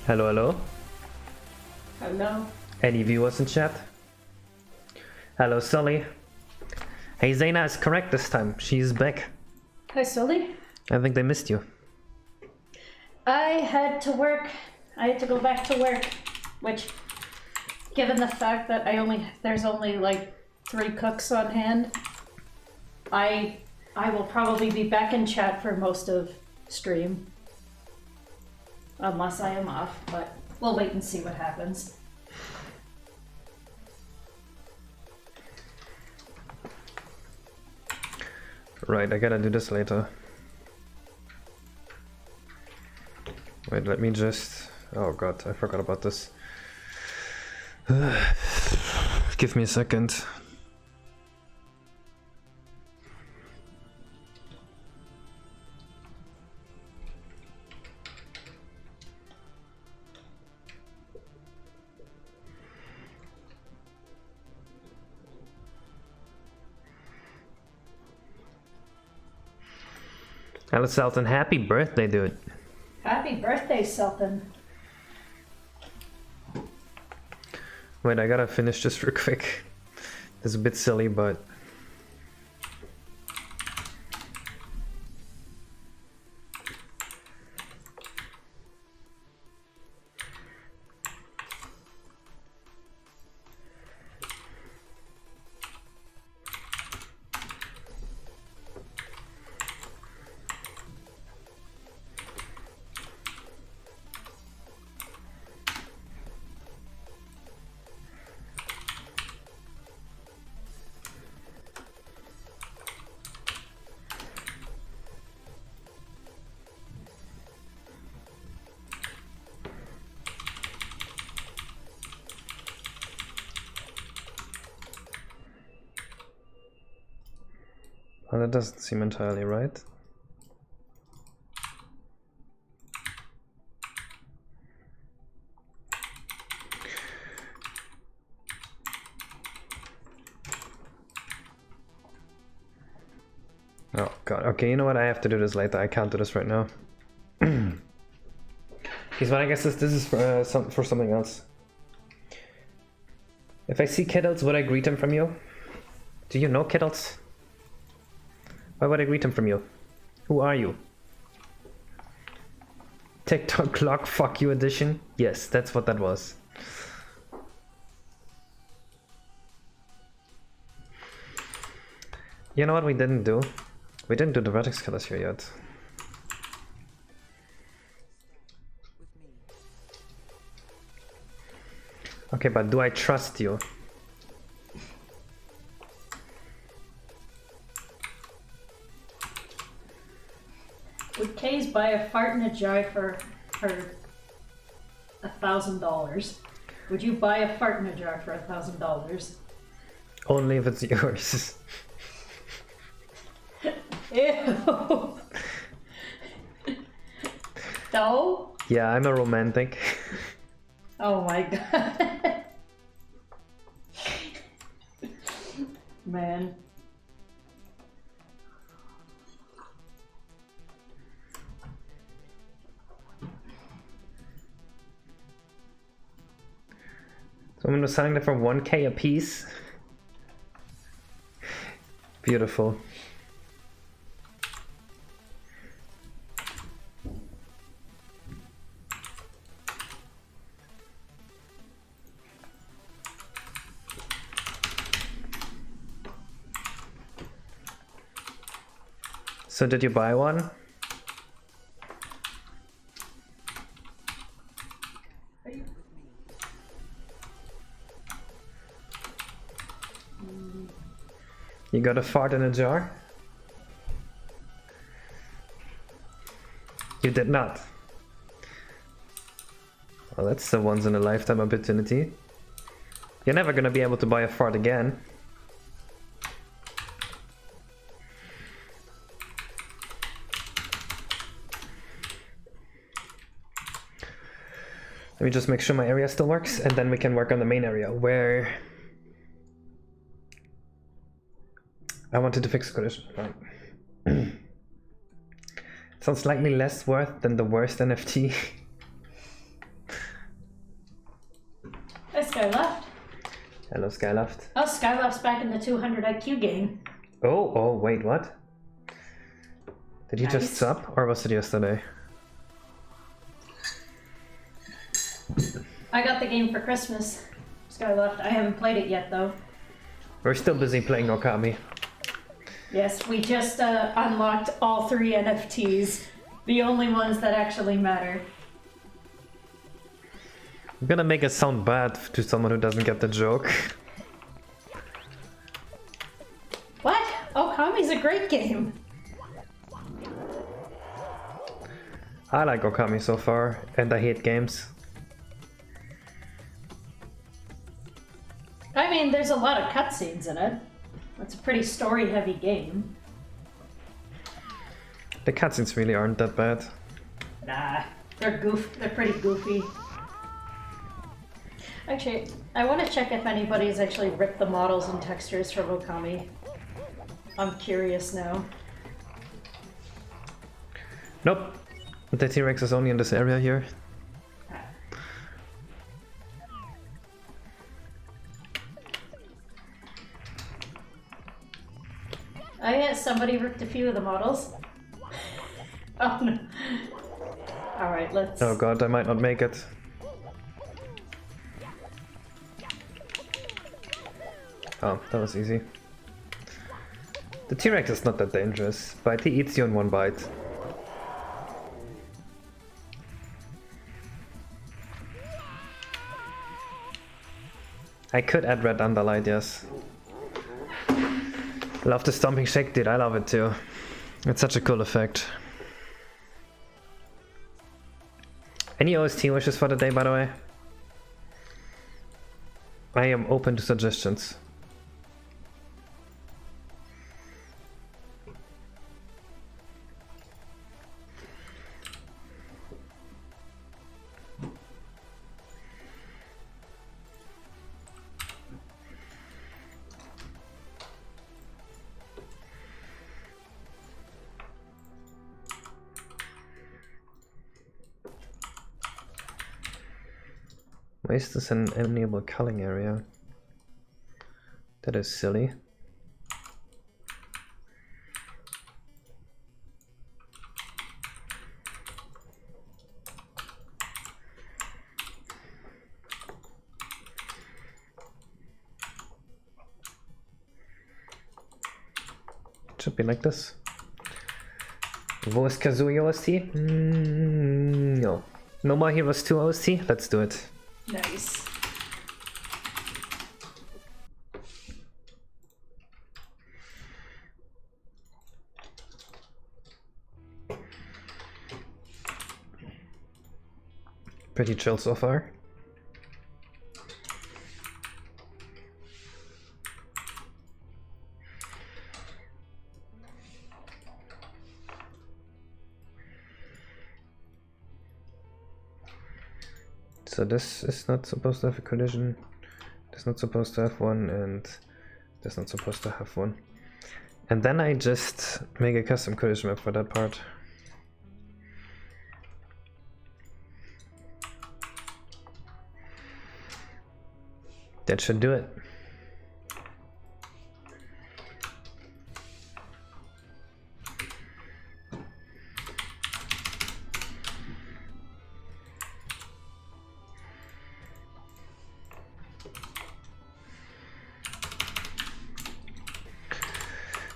Hello, hello. Hello. Any viewers in chat? Hello, Sully. Hey, Zaina is correct this time. She's back. Hi, Sully. I think they missed you. I had to work. I had to go back to work, which, given the fact that there's only like 3 cooks on hand, I will probably be back in chat for most of stream. Unless I am off, but we'll wait and see what happens. Right, I gotta do this later. Wait, let me just... Oh god, I forgot about this. Give me a second. Hello, Sultan. Happy birthday, dude. Happy birthday, Sultan. Wait, I gotta finish this real quick. This is a bit silly, but... Well, that doesn't seem entirely right. Oh god, okay, you know what, I have to do this later, I can't do this right now. Because I guess this is for something else. If I see Kittles, would I greet him from you? Do you know Kittles? Why would I greet him from you? Who are you? TikTok clock fuck you edition? Yes, that's what that was. You know what we didn't do? We didn't do the vertex colors here yet. Okay, but do I trust you? Would Kay's buy a fart in a jar for $1,000? Would you buy a fart in a jar for $1,000? Only if it's yours. Ew. No? Yeah, I'm a romantic. Oh my god. Man. So I'm selling them for 1k a piece. Beautiful. So did you buy one? You got a fart in a jar? You did not. Well, that's a once in a lifetime opportunity. You're never gonna be able to buy a fart again. Let me just make sure my area still works, and then we can work on the main area where I wanted to fix the collision. Right. Sounds slightly less worth than the worst NFT. Skyloft. Hello, Skyloft. Oh, Skyloft's back in the 200 IQ game. Oh, wait, what? Did he just Nice. sub, or was it yesterday? I got the game for Christmas. Skyloft. I haven't played it yet, though. We're still busy playing Okami. Yes, we just unlocked all 3 NFTs. The only ones that actually matter. I'm gonna make it sound bad to someone who doesn't get the joke. What? Okami's a great game. I like Okami so far, and I hate games. I mean, there's a lot of cutscenes in it. It's a pretty story-heavy game. The cutscenes really aren't that bad. Nah, they're pretty goofy. Actually, I want to check if anybody's actually ripped the models and textures from Okami. I'm curious now. Nope. The T-Rex is only in this area here. Oh yeah, somebody ripped a few of the models. Oh no. Alright, let's... Oh god, I might not make it. Oh, that was easy. The T-Rex is not that dangerous, but he eats you in one bite. I could add red underlight, yes. Love the stomping shake, dude, I love it too. It's such a cool effect. Any OST wishes for the day, by the way? I am open to suggestions. Why is this an enable culling area? That is silly. Should be like this. Wo ist Kazooie OST? No. No more Heroes 2 OST? Let's do it. Nice. Pretty chill so far. So this is not supposed to have a collision, this not supposed to have one, and this not supposed to have one. And then I just make a custom collision map for that part. That should do it.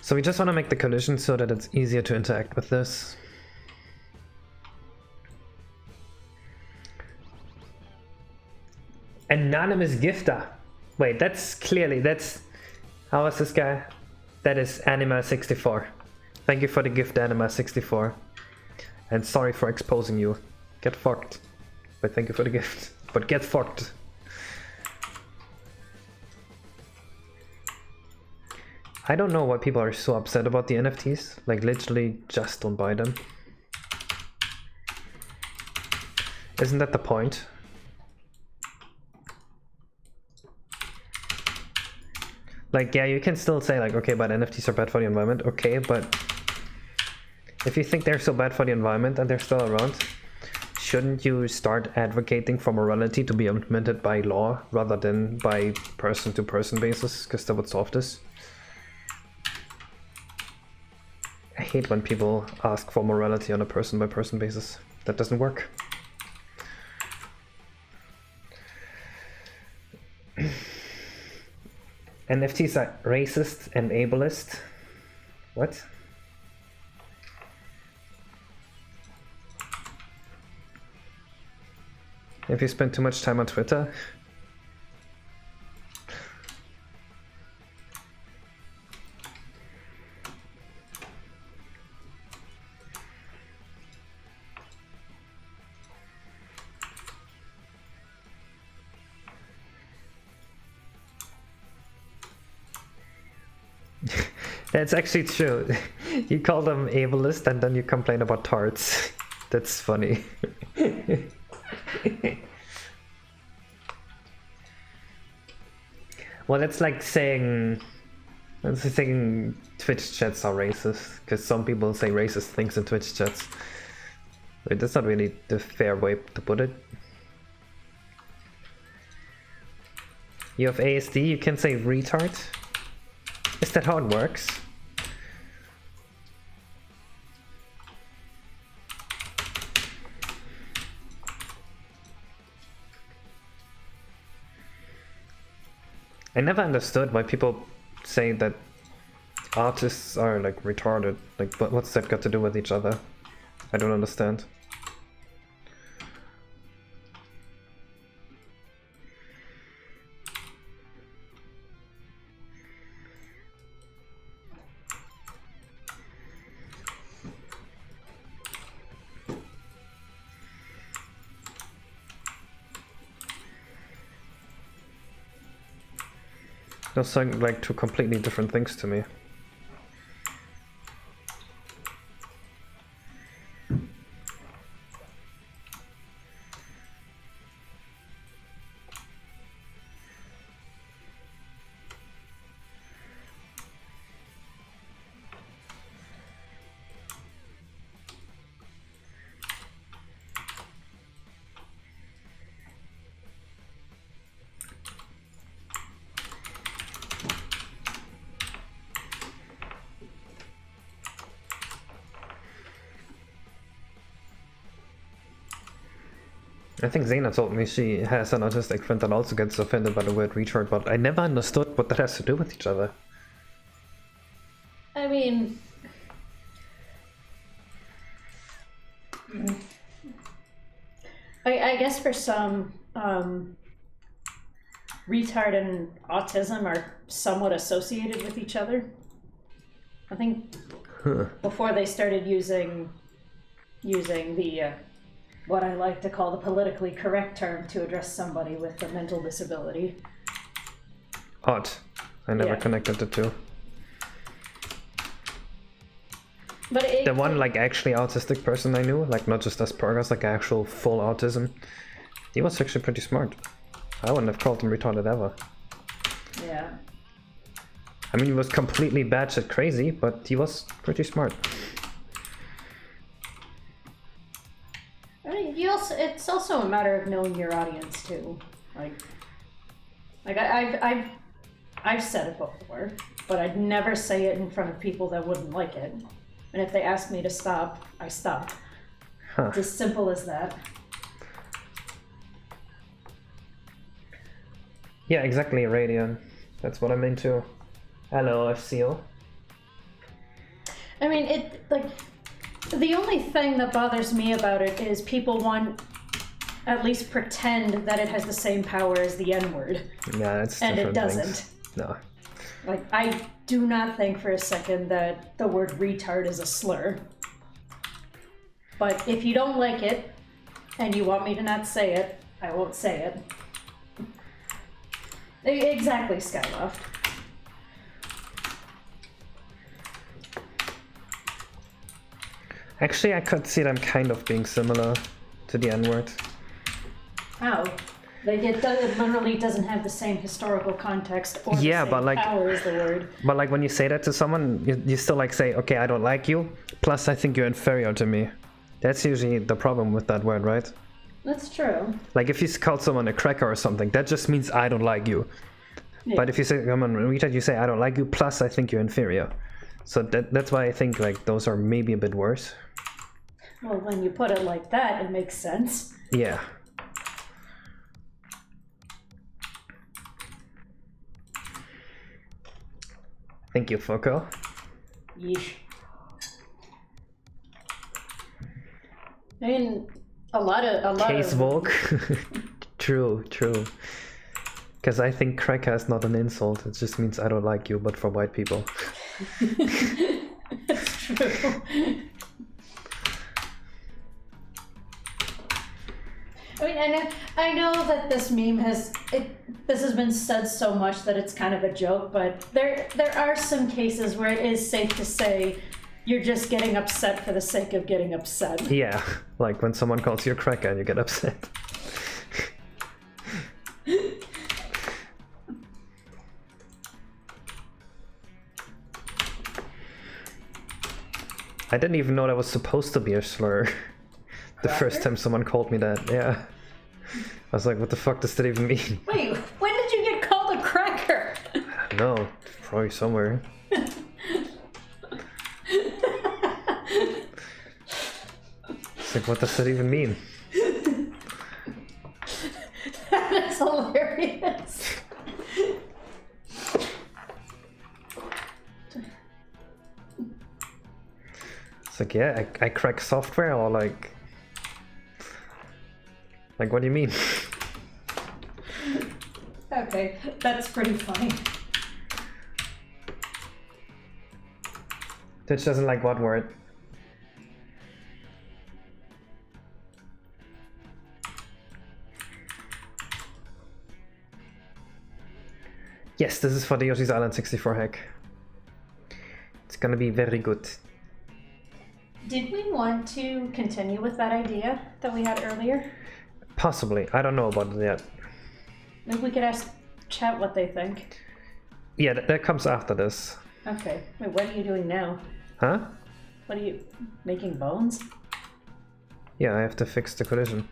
So we just want to make the collision so that it's easier to interact with this. Anonymous gifter. Wait, that's clearly, that's... How is this guy? That is Anima64. Thank you for the gift, Anima64. And sorry for exposing you. Get fucked. But thank you for the gift. But get fucked. I don't know why people are so upset about the NFTs. Like, literally just don't buy them. Isn't that the point? Like, yeah, you can still say like, okay, but NFTs are bad for the environment. Okay, but if you think they're so bad for the environment and they're still around, shouldn't you start advocating for morality to be implemented by law rather than by person-to-person basis? Because that would solve this. I hate when people ask for morality on a person-by-person basis. That doesn't work. NFTs are racist and ableist. What? If you spend too much time on Twitter? That's actually true. You call them ableist and then you complain about tarts. That's funny. Well, it's like saying Twitch chats are racist, because some people say racist things in Twitch chats. But that's not really the fair way to put it. You have ASD, you can say retard? Is that how it works? I never understood why people say that artists are like retarded. Like, what's that got to do with each other? I don't understand. Those sound like two completely different things to me. I think Zena told me she has an autistic friend that also gets offended by the word retard, but I never understood what that has to do with each other. I mean... I guess for some, retard and autism are somewhat associated with each other. I think before they started using the what I like to call the politically correct term to address somebody with a mental disability. Odd. I never connected the two. But the one like actually autistic person I knew, like not just Asperger's, like actual full autism, he was actually pretty smart. I wouldn't have called him retarded ever. Yeah. I mean, he was completely batshit crazy, but he was pretty smart. I mean, it's also a matter of knowing your audience too. Like I've said it before, but I'd never say it in front of people that wouldn't like it. And if they ask me to stop, I stop. Huh. It's as simple as that. Yeah, exactly, Radian. That's what I'm into. Hello, FCO. I mean, the only thing that bothers me about it is people want at least pretend that it has the same power as the N-word. Yeah, it's and different it doesn't. things. No. Like, I do not think for a second that the word retard is a slur. But if you don't like it, and you want me to not say it, I won't say it. Exactly, Skyloft. Actually, I could see them kind of being similar to the N-word. How? Like, it literally doesn't have the same historical context or the same but like, power as the word. But like when you say that to someone, you still like say, okay, I don't like you, plus I think you're inferior to me. That's usually the problem with that word, right? That's true. Like if you call someone a cracker or something, that just means I don't like you. Yeah. But if you say, come on, retard, you say I don't like you, plus I think you're inferior. So that's why I think like those are maybe a bit worse. Well, when you put it like that, it makes sense. Yeah. Thank you, Foko. Yeesh. I mean, a lot Case of Volk. True. Because I think cracker is not an insult. It just means I don't like you, but for white people. That's true. I mean, I know that this meme this has been said so much that it's kind of a joke, but there are some cases where it is safe to say you're just getting upset for the sake of getting upset. Yeah, like when someone calls you a cracker and you get upset. I didn't even know that was supposed to be a slur. The first time someone called me that, yeah. I was like, what the fuck does that even mean? Wait, when did you get called a cracker? I don't know, probably somewhere. It's like, what does that even mean? That is hilarious. It's like, yeah, I crack software, or like what do you mean? Okay, that's pretty funny. Twitch doesn't like what word? Yes, this is for the Yoshi's Island 64 hack. It's gonna be very good. Did we want to continue with that idea that we had earlier? Possibly. I don't know about it yet. Maybe we could ask chat what they think. Yeah, that comes after this. Okay. Wait, what are you doing now? Huh? What are you... making bones? Yeah, I have to fix the collision.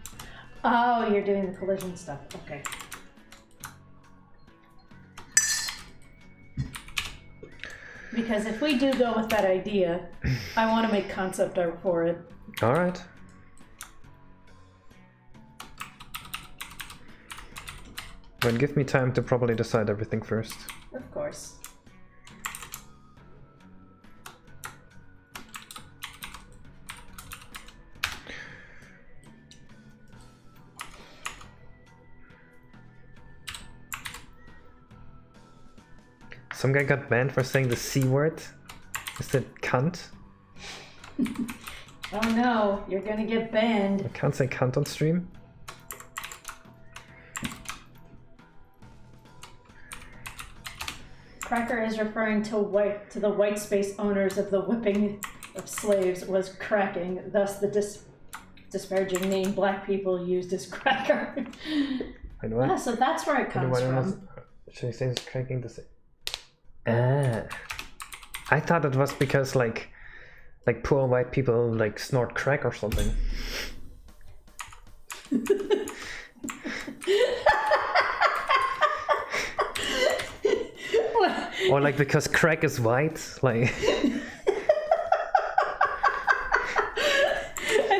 Oh, you're doing the collision stuff. Okay. Because if we do go with that idea, I want to make concept art for it. Alright. But give me time to probably decide everything first. Of course. Some guy got banned for saying the C word. Is that cunt? Oh no, you're gonna get banned. I can't say cunt on stream. Cracker is referring to the white space owners of the whipping of slaves was cracking, thus the disparaging name black people used as cracker. I know what? Yeah, so that's where it comes from. Should I say it's cracking the same? I thought it was because like poor white people like snort crack or something. Or like because crack is white, like. I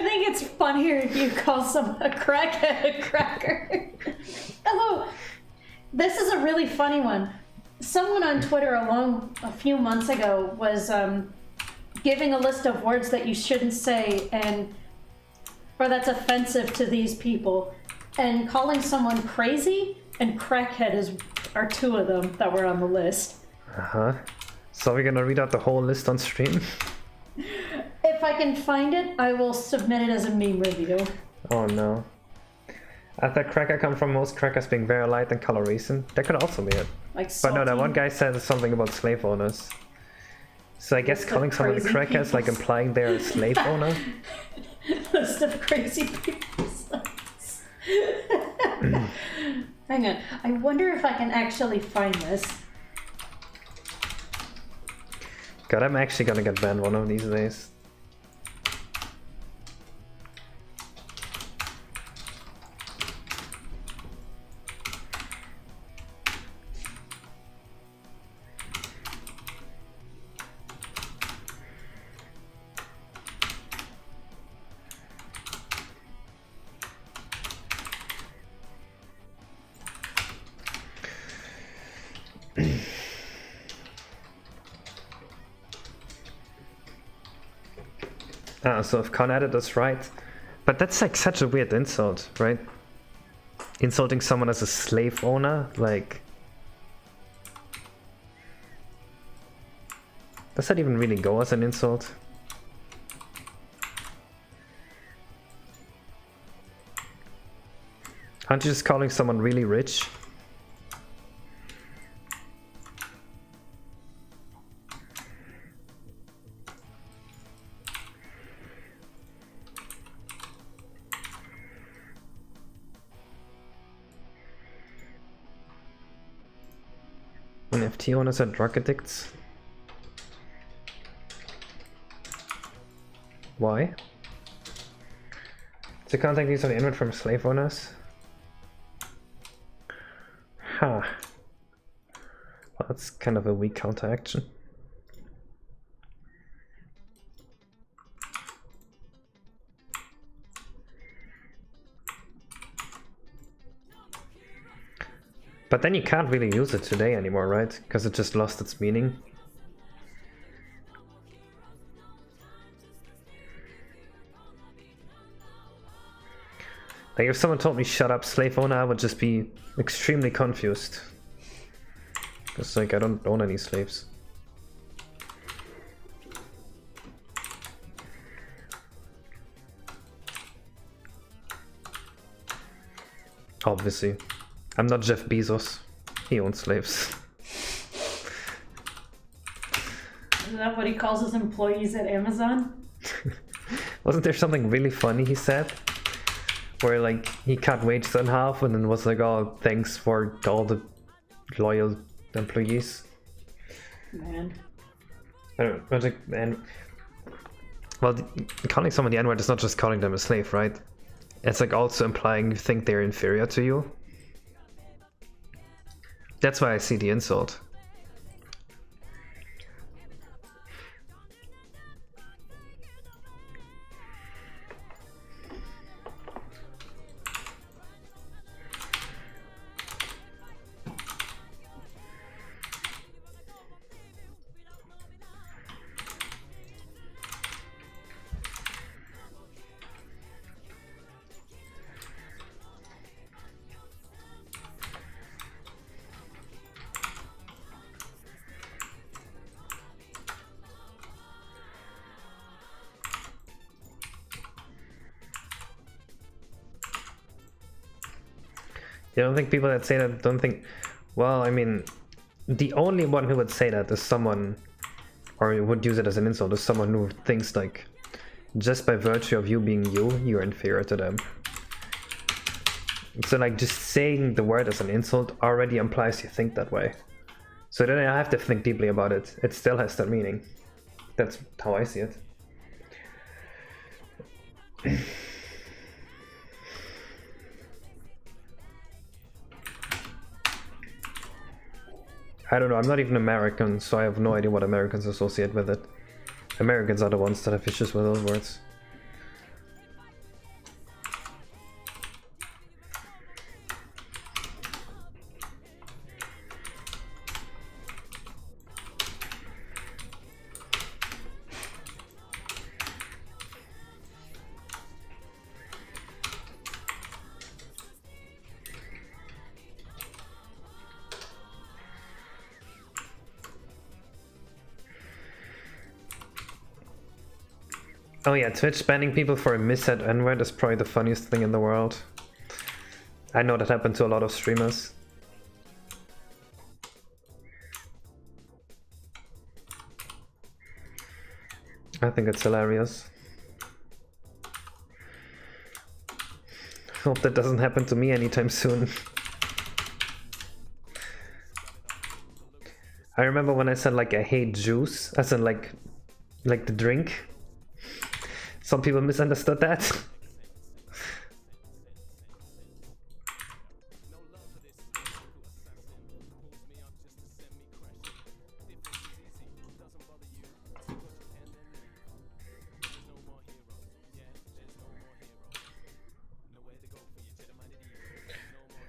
think it's funnier if you call someone a crackhead a cracker. Although, this is a really funny one. Someone on Twitter a few months ago was giving a list of words that you shouldn't say or that's offensive to these people, and calling someone crazy and crackhead are two of them that were on the list. So we're gonna read out the whole list on stream? If I can find it, I will submit it as a meme review. Oh no. At that cracker come from most crackers being very light and color recent. That could also be it. Like But no, that salty. one guy said something about slave owners. So I guess List of calling someone a crazy cracker is like peoples. implying they're a slave owner. List of crazy people. Hang on. I wonder if I can actually find this. God, I'm actually gonna get banned one of these days. Ah, so if con editor's right. But that's like such a weird insult, right? Insulting someone as a slave owner, like... Does that even really go as an insult? Aren't you just calling someone really rich? NFT owners are drug addicts. Why? To contact these on the inward from slave owners? Huh. Well, that's kind of a weak counteraction. But then you can't really use it today anymore, right? Because it just lost its meaning. Like if someone told me shut up slave owner, I would just be extremely confused. Because like I don't own any slaves. Obviously. I'm not Jeff Bezos. He owns slaves. Is that what he calls his employees at Amazon? Wasn't there something really funny he said? Where like he cut wages in half and then was like, oh, thanks for all the loyal employees. Man. I don't know, like, and well, calling someone the N-word is not just calling them a slave, right? It's like also implying you think they're inferior to you. That's why I see the insult. You don't think people that say that don't think... Well, I mean, the only one who would say that is someone, or would use it as an insult, is someone who thinks like, just by virtue of you being you, you're inferior to them. So like just saying the word as an insult already implies you think that way. So then I have to think deeply about it. It still has that meaning. That's how I see it. I don't know, I'm not even American, so I have no idea what Americans associate with it. Americans are the ones that have issues with those words. Oh yeah, Twitch banning people for a missaid N-word is probably the funniest thing in the world. I know that happened to a lot of streamers. I think it's hilarious. Hope that doesn't happen to me anytime soon. I remember when I said like I hate juice, as in like the drink. Some people misunderstood that.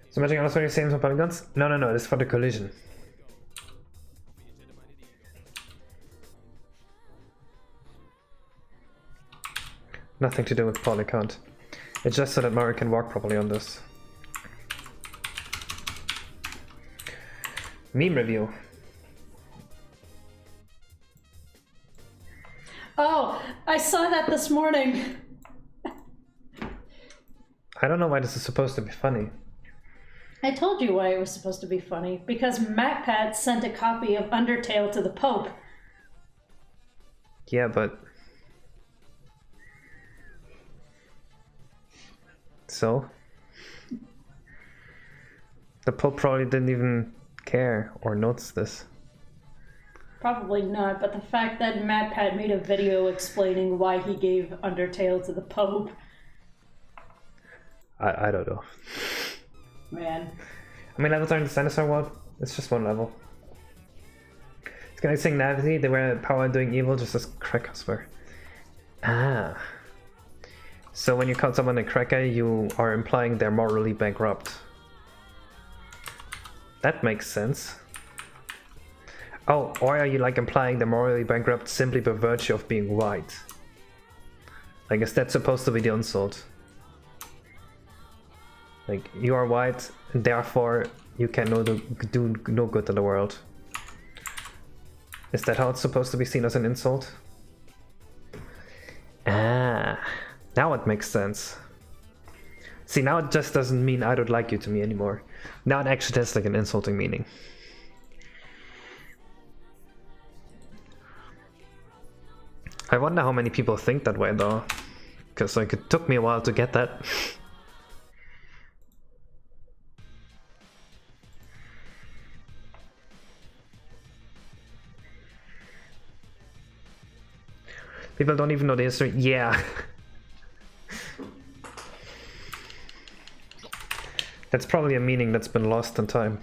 So matching also the same for polygons? No, this is for the collision. Nothing to do with poly count. It's just so that Mario can walk properly on this. Meme review. Oh, I saw that this morning. I don't know why this is supposed to be funny. I told you why it was supposed to be funny. Because MacPat sent a copy of Undertale to the Pope. Yeah, but... So? The Pope probably didn't even care or notice this. Probably not, but the fact that MacPat made a video explaining why he gave Undertale to the Pope. I don't know. Man. How many levels are in the Dinosaur World? It's just one level. It's gonna sing Navity, they were power doing evil just as crackers were. Ah. So when you call someone a cracker, you are implying they're morally bankrupt. That makes sense. Oh, or are you like implying they're morally bankrupt simply by virtue of being white? I guess that's supposed to be the insult. Like, you are white, and therefore you can do no good in the world. Is that how it's supposed to be seen as an insult? Ah, now it makes sense. See, now it just doesn't mean I don't like you to me anymore. Now it actually has like an insulting meaning. I wonder how many people think that way though. Because like it took me a while to get that. People don't even know the history. Yeah. That's probably a meaning that's been lost in time.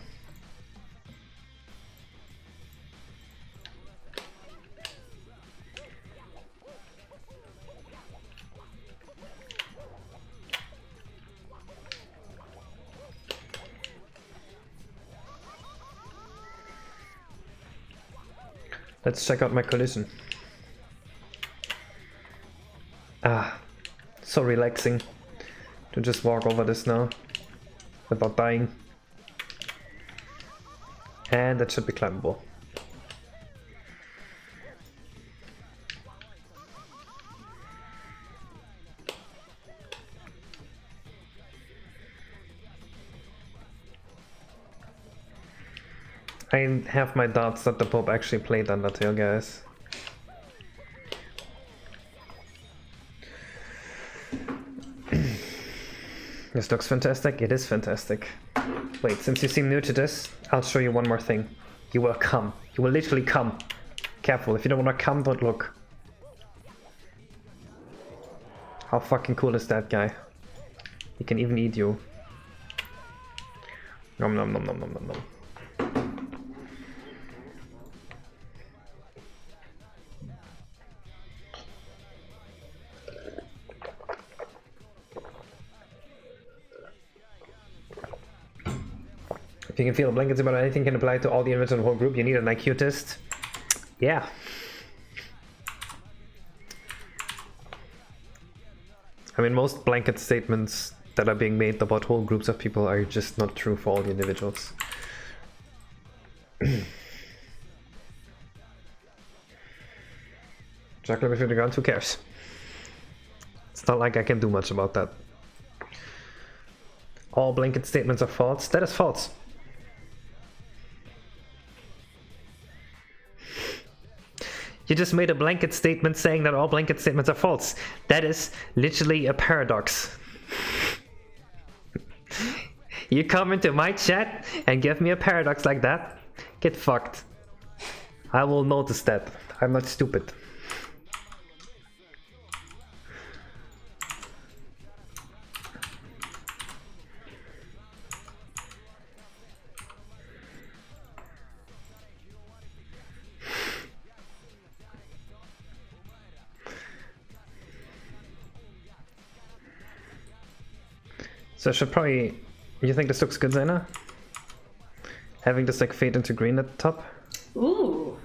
Let's check out my collision. Ah, so relaxing to just walk over this now without dying. And that should be climbable. I have my doubts that the Pope actually played Undertale, guys. This looks fantastic. It is fantastic. Wait, since you seem new to this, I'll show you one more thing. You will come. You will literally come. Careful, if you don't want to come, don't look. How fucking cool is that guy? He can even eat you. Nom nom nom nom nom nom nom. If you can feel blankets about anything can apply to all the inventions of the whole group, you need an IQ test. Yeah. I mean, most blanket statements that are being made about whole groups of people are just not true for all the individuals. Chocolate with the ground, who cares? It's not like I can do much about that. All blanket statements are false. That is false. You just made a blanket statement saying that all blanket statements are false. That is literally a paradox. You come into my chat and give me a paradox like that? Get fucked. I will notice that. I'm not stupid. So I should probably... You think this looks good, Zaina? Having this like fade into green at the top? Ooh,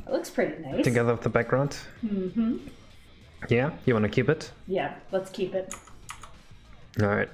that looks pretty nice. Together with the background? Mm-hmm. Yeah, you wanna keep it? Yeah, let's keep it. Alright.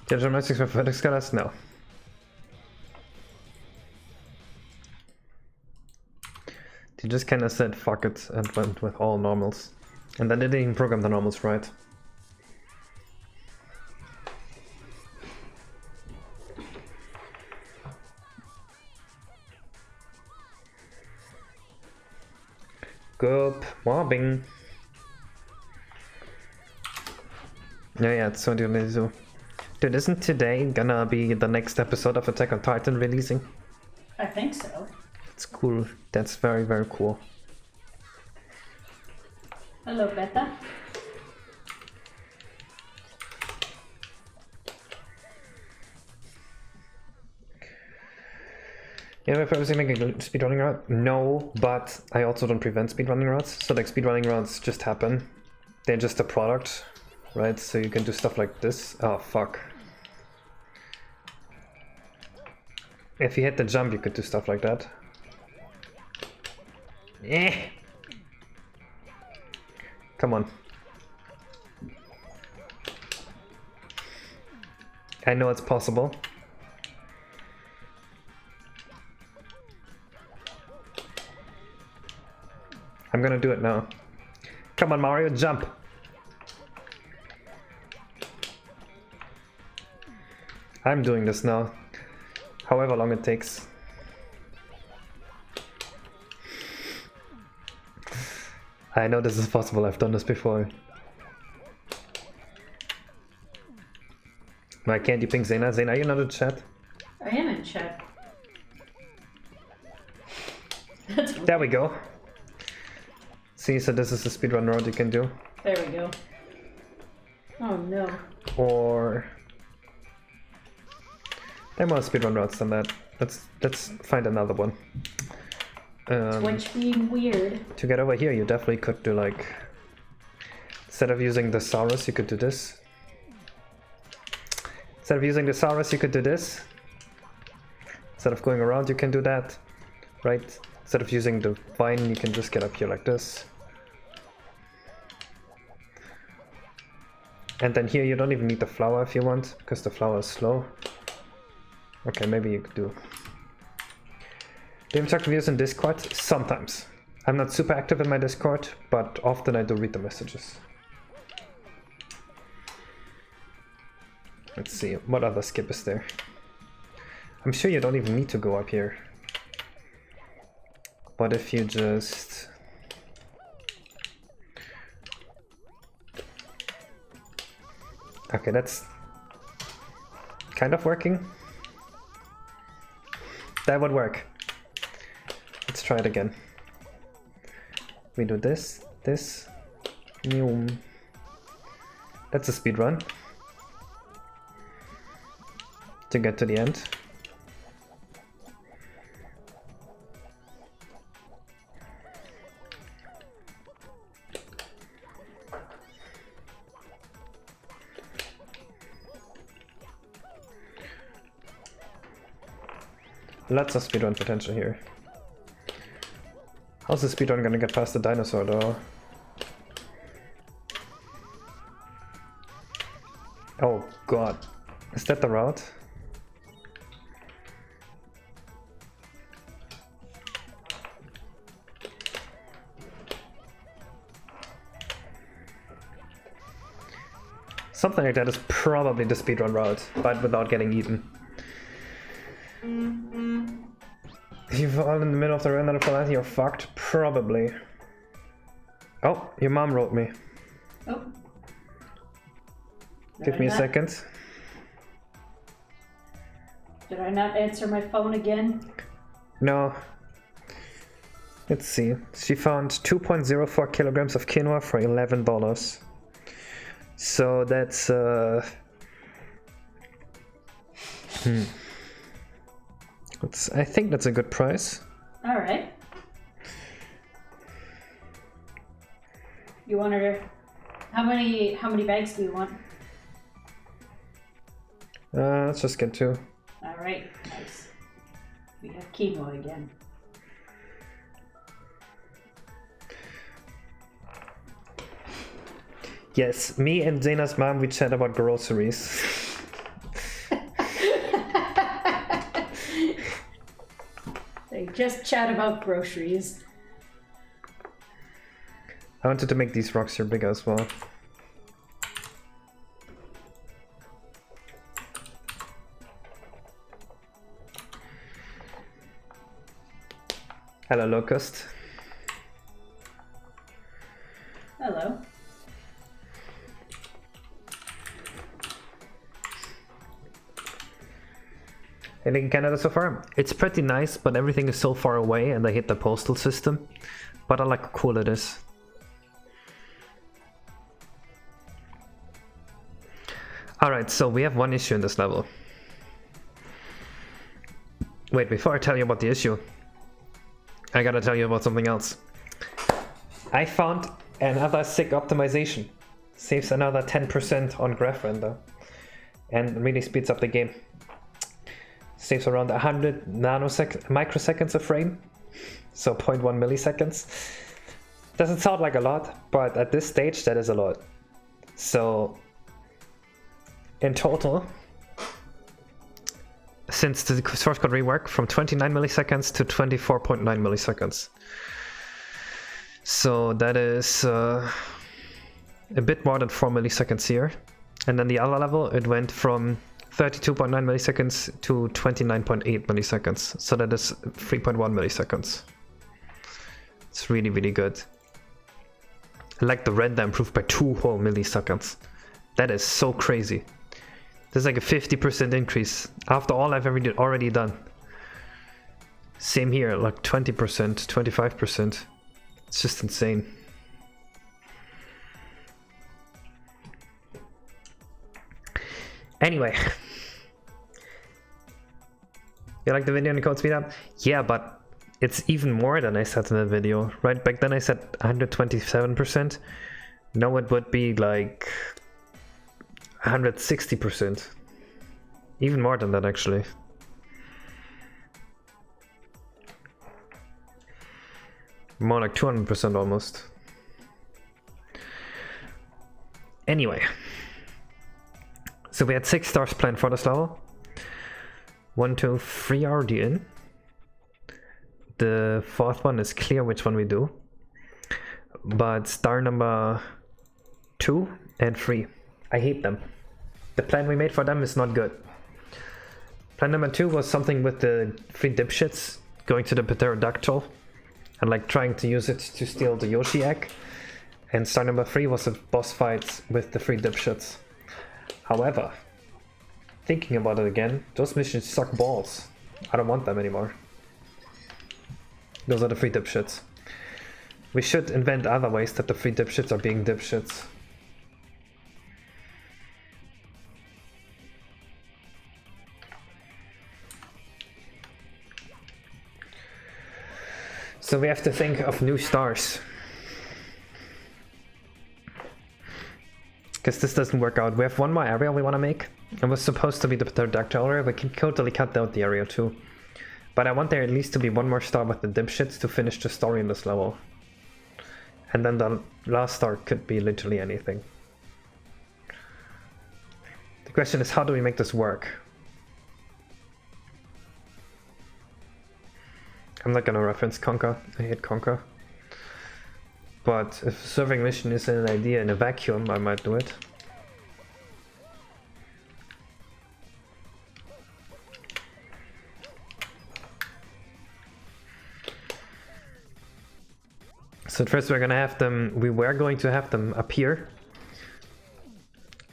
Did you gymnastics with vertex colors? No. They just kinda said fuck it and went with all normals. And then they didn't even program the normals right. Good mobbing. Yeah, it's 2022. Dude, isn't today gonna be the next episode of Attack on Titan releasing? I think so. It's cool. That's very, very cool. Hello, Beta. Yeah, if I was making a speedrunning route? No, but I also don't prevent speedrunning routes. So like speedrunning routes just happen. They're just a product, right? So you can do stuff like this. Oh, fuck. If you hit the jump, you could do stuff like that. Eh. Come on. I know it's possible. I'm gonna do it now. Come on, Mario, jump! I'm doing this now. However long it takes. I know this is possible, I've done this before. Why can't you ping Zena? Zena, you're not in chat? I am in chat. There we go. See, so this is the speedrun route you can do. There we go. Oh no. Or... there are more speedrun routes than that. Let's find another one. Twitch being weird. To get over here, you definitely could do like... instead of using the Saurus, you could do this. Instead of using the Saurus, you could do this. Instead of going around, you can do that. Right? Instead of using the vine, you can just get up here like this. And then here, you don't even need the flower if you want, because the flower is slow. Okay, maybe you could do... do you talk to viewers in Discord? Sometimes. I'm not super active in my Discord, but often I do read the messages. Let's see, what other skip is there? I'm sure you don't even need to go up here. What if you just... okay, that's kind of working. That would work. Let's try it again. We do this, this, Noom. That's a speed run. To get to the end. Lots of speedrun potential here. How's the speedrun gonna get past the dinosaur though? Oh god. Is that the route? Something like that is probably the speedrun route, but without getting eaten. If you fall in the middle of the run out of Finalizing, you're fucked. Probably. Oh, your mom wrote me. Oh. Give me a second. Did I not answer my phone again? No. Let's see. She found 2.04 kilograms of quinoa for $11. So that's I think that's a good price. All right. You want her to... How many bags do you want? Let's just get 2. All right, nice. We have quinoa again. Yes, me and Zena's mom, we chat about groceries. They just chat about groceries. I wanted to make these rocks here bigger as well. Hello, Locust. Hello. I think Canada so far, it's pretty nice, but everything is so far away and I hate the postal system. But I like how cool it is. Alright, so we have one issue in this level. Wait, before I tell you about the issue, I gotta tell you about something else. I found another sick optimization. Saves another 10% on graph render. And really speeds up the game. Saves around 100 microseconds a frame. So 0.1 milliseconds. Doesn't sound like a lot, but at this stage that is a lot. So in total, since the source code rework, from 29 milliseconds to 24.9 milliseconds. So that is a bit more than 4 milliseconds here. And then the other level, it went from 32.9 milliseconds to 29.8 milliseconds. So that is 3.1 milliseconds. It's really, really good. I like the render improved by 2 whole milliseconds. That is so crazy. There's like a 50% increase after all I've already done. Same here, like 20%, 25%. It's just insane. Anyway. You like the video and the code speed up? Yeah, but it's even more than I said in the video. Right back then I said 127%. Now it would be like 160%. Even more than that actually. More like 200% almost. Anyway. So we had 6 stars planned for this level. 1, 2, 3 are already in. The 4th one is clear which one we do. But star number 2 and 3. I hate them. The plan we made for them is not good. Plan number 2 was something with the 3 dipshits going to the pterodactyl and like trying to use it to steal the Yoshi egg. And star number 3 was a boss fight with the 3 dipshits. However, thinking about it again, those missions suck balls. I don't want them anymore. Those are the 3 dipshits. We should invent other ways that the 3 dipshits are being dipshits. So we have to think of new stars. Because this doesn't work out. We have one more area we want to make. It was supposed to be the pterodactyl area. We can totally cut out the area too. But I want there at least to be one more star with the dipshits to finish the story in this level. And then the last star could be literally anything. The question is, how do we make this work? I'm not gonna reference Conker. I hate Conker. But if serving mission is an idea in a vacuum, I might do it. So at first we were going to have them appear.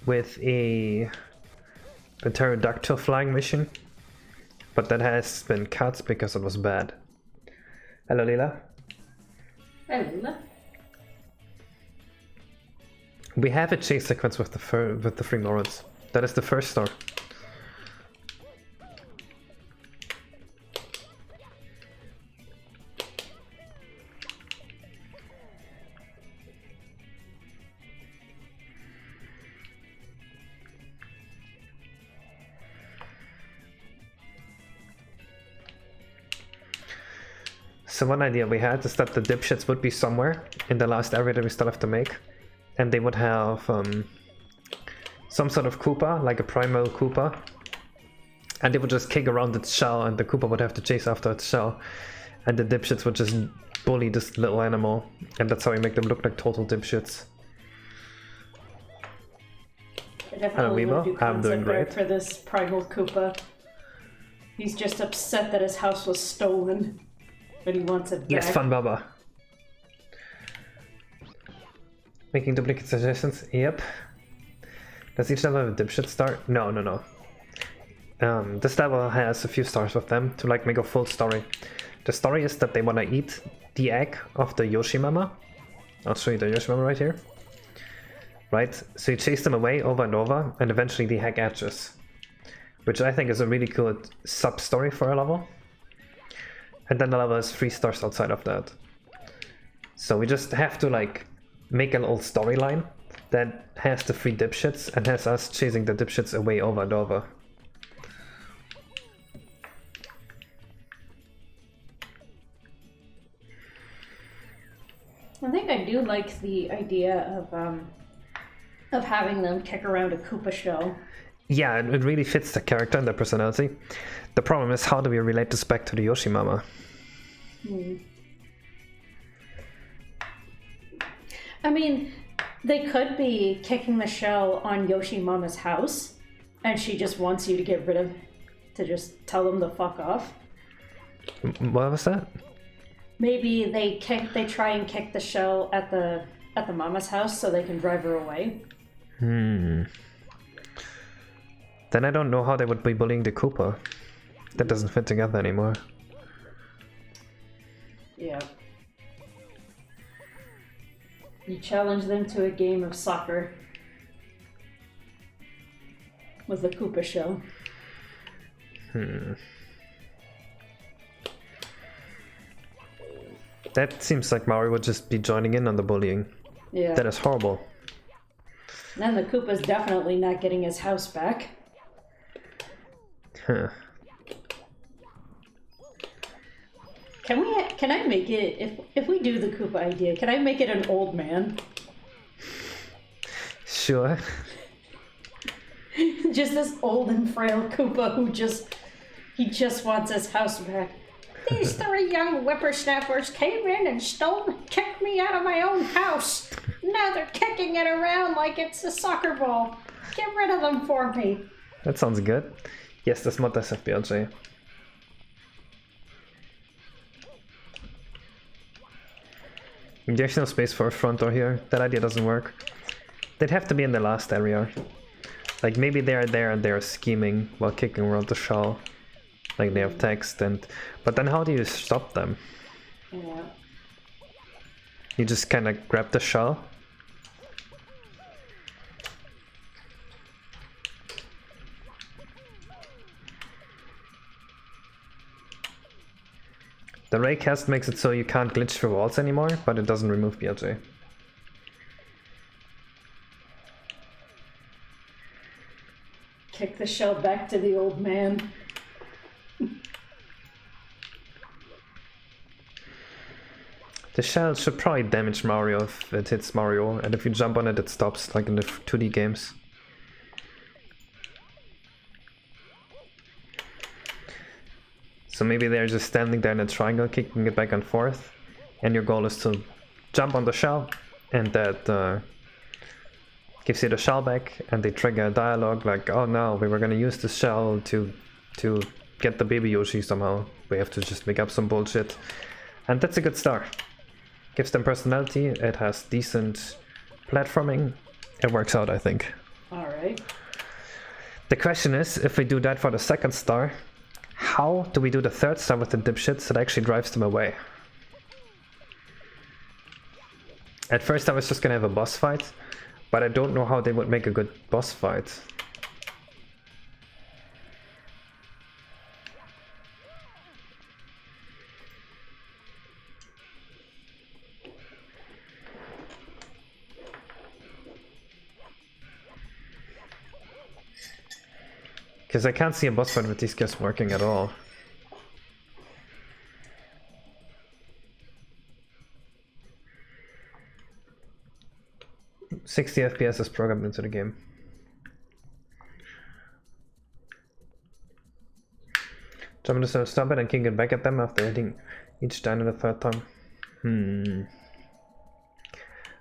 with a pterodactyl flying mission, but that has been cut because it was bad. Hello, Lila. Hello. We have a chase sequence with the three Lords. That is the first star. So one idea we had is that the dipshits would be somewhere in the last area that we still have to make, and they would have some sort of Koopa, like a primal Koopa, and they would just kick around its shell, and the Koopa would have to chase after its shell, and the dipshits would just bully this little animal, and that's how we make them look like total dipshits. I definitely Hello, would do Weebo. I'm doing concept art great. for this primal Koopa. He's just upset that his house was stolen, but he wants it back. Yes, Fun Baba. Making duplicate suggestions? Yep. Does each level have a dipshit star? No. This level has a few stars with them to like make a full story. The story is that they want to eat the egg of the Yoshi Mama. I'll show you the Yoshi Mama right here. Right? So you chase them away over and over, and eventually the egg hatches. Which I think is a really cool sub-story for a level. And then the level has 3 stars outside of that. So we just have to like make a little storyline that has the 3 dipshits and has us chasing the dipshits away over and over. I think I do like the idea of having them kick around a Koopa shell. Yeah, it really fits the character and their personality. The problem is, how do we relate this back to the Yoshi Mama? I mean, they could be kicking the shell on Yoshi Mama's house, and she just wants you to get rid of, to just tell them to fuck off. What was that? Maybe they try and kick the shell at the mama's house so they can drive her away. Then I don't know how they would be bullying the Koopa. That doesn't fit together anymore. Yeah. You challenge them to a game of soccer with the Koopa shell. That seems like Mario would just be joining in on the bullying. Yeah. That is horrible. Then the Koopa's definitely not getting his house back. Huh. Can I make it, if we do the Koopa idea, can I make it an old man? Sure. Just this old and frail Koopa who he just wants his house back. These 3 young whippersnappers came in and kicked me out of my own house. Now they're kicking it around like it's a soccer ball. Get rid of them for me. That sounds good. Yes, this mod does have BLJ. There's no space for a front door here. That idea doesn't work. They'd have to be in the last area. Like maybe they're there and they're scheming while kicking around the shell. Like they have text but then how do you stop them? Yeah. You just kind of grab the shell. The raycast makes it so you can't glitch through walls anymore, but it doesn't remove BLJ. Kick the shell back to the old man. The shell should probably damage Mario if it hits Mario, and if you jump on it, it stops, like in the 2D games. So maybe they're just standing there in a triangle, kicking it back and forth, and your goal is to jump on the shell, and that gives you the shell back, and they trigger a dialogue like, oh no, we were gonna use the shell to get the baby Yoshi somehow. We have to just make up some bullshit. And that's a good start. Gives them personality, it has decent platforming. It works out, I think. Alright. Alright. The question is, if we do that for the second star, how do we do the third star with the dipshits that actually drives them away? At first I was just gonna have a boss fight, but I don't know how they would make a good boss fight. Because I can't see a boss fight with these guys working at all. "60 FPS is programmed into the game." Jump into the stop it and kick it back at them after hitting each dino the third time.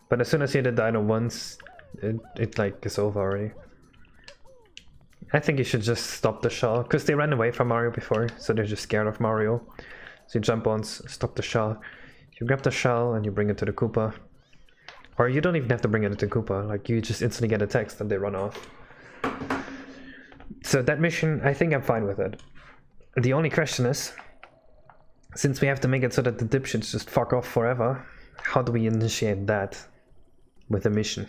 But as soon as you hit the dino once, it like is over already. I think you should just stop the shell, because they ran away from Mario before, so they're just scared of Mario. So you jump once, stop the shell, you grab the shell and you bring it to the Koopa. Or you don't even have to bring it to the Koopa, like you just instantly get a text and they run off. So that mission, I think I'm fine with it. The only question is, since we have to make it so that the dipshits just fuck off forever, how do we initiate that with a mission?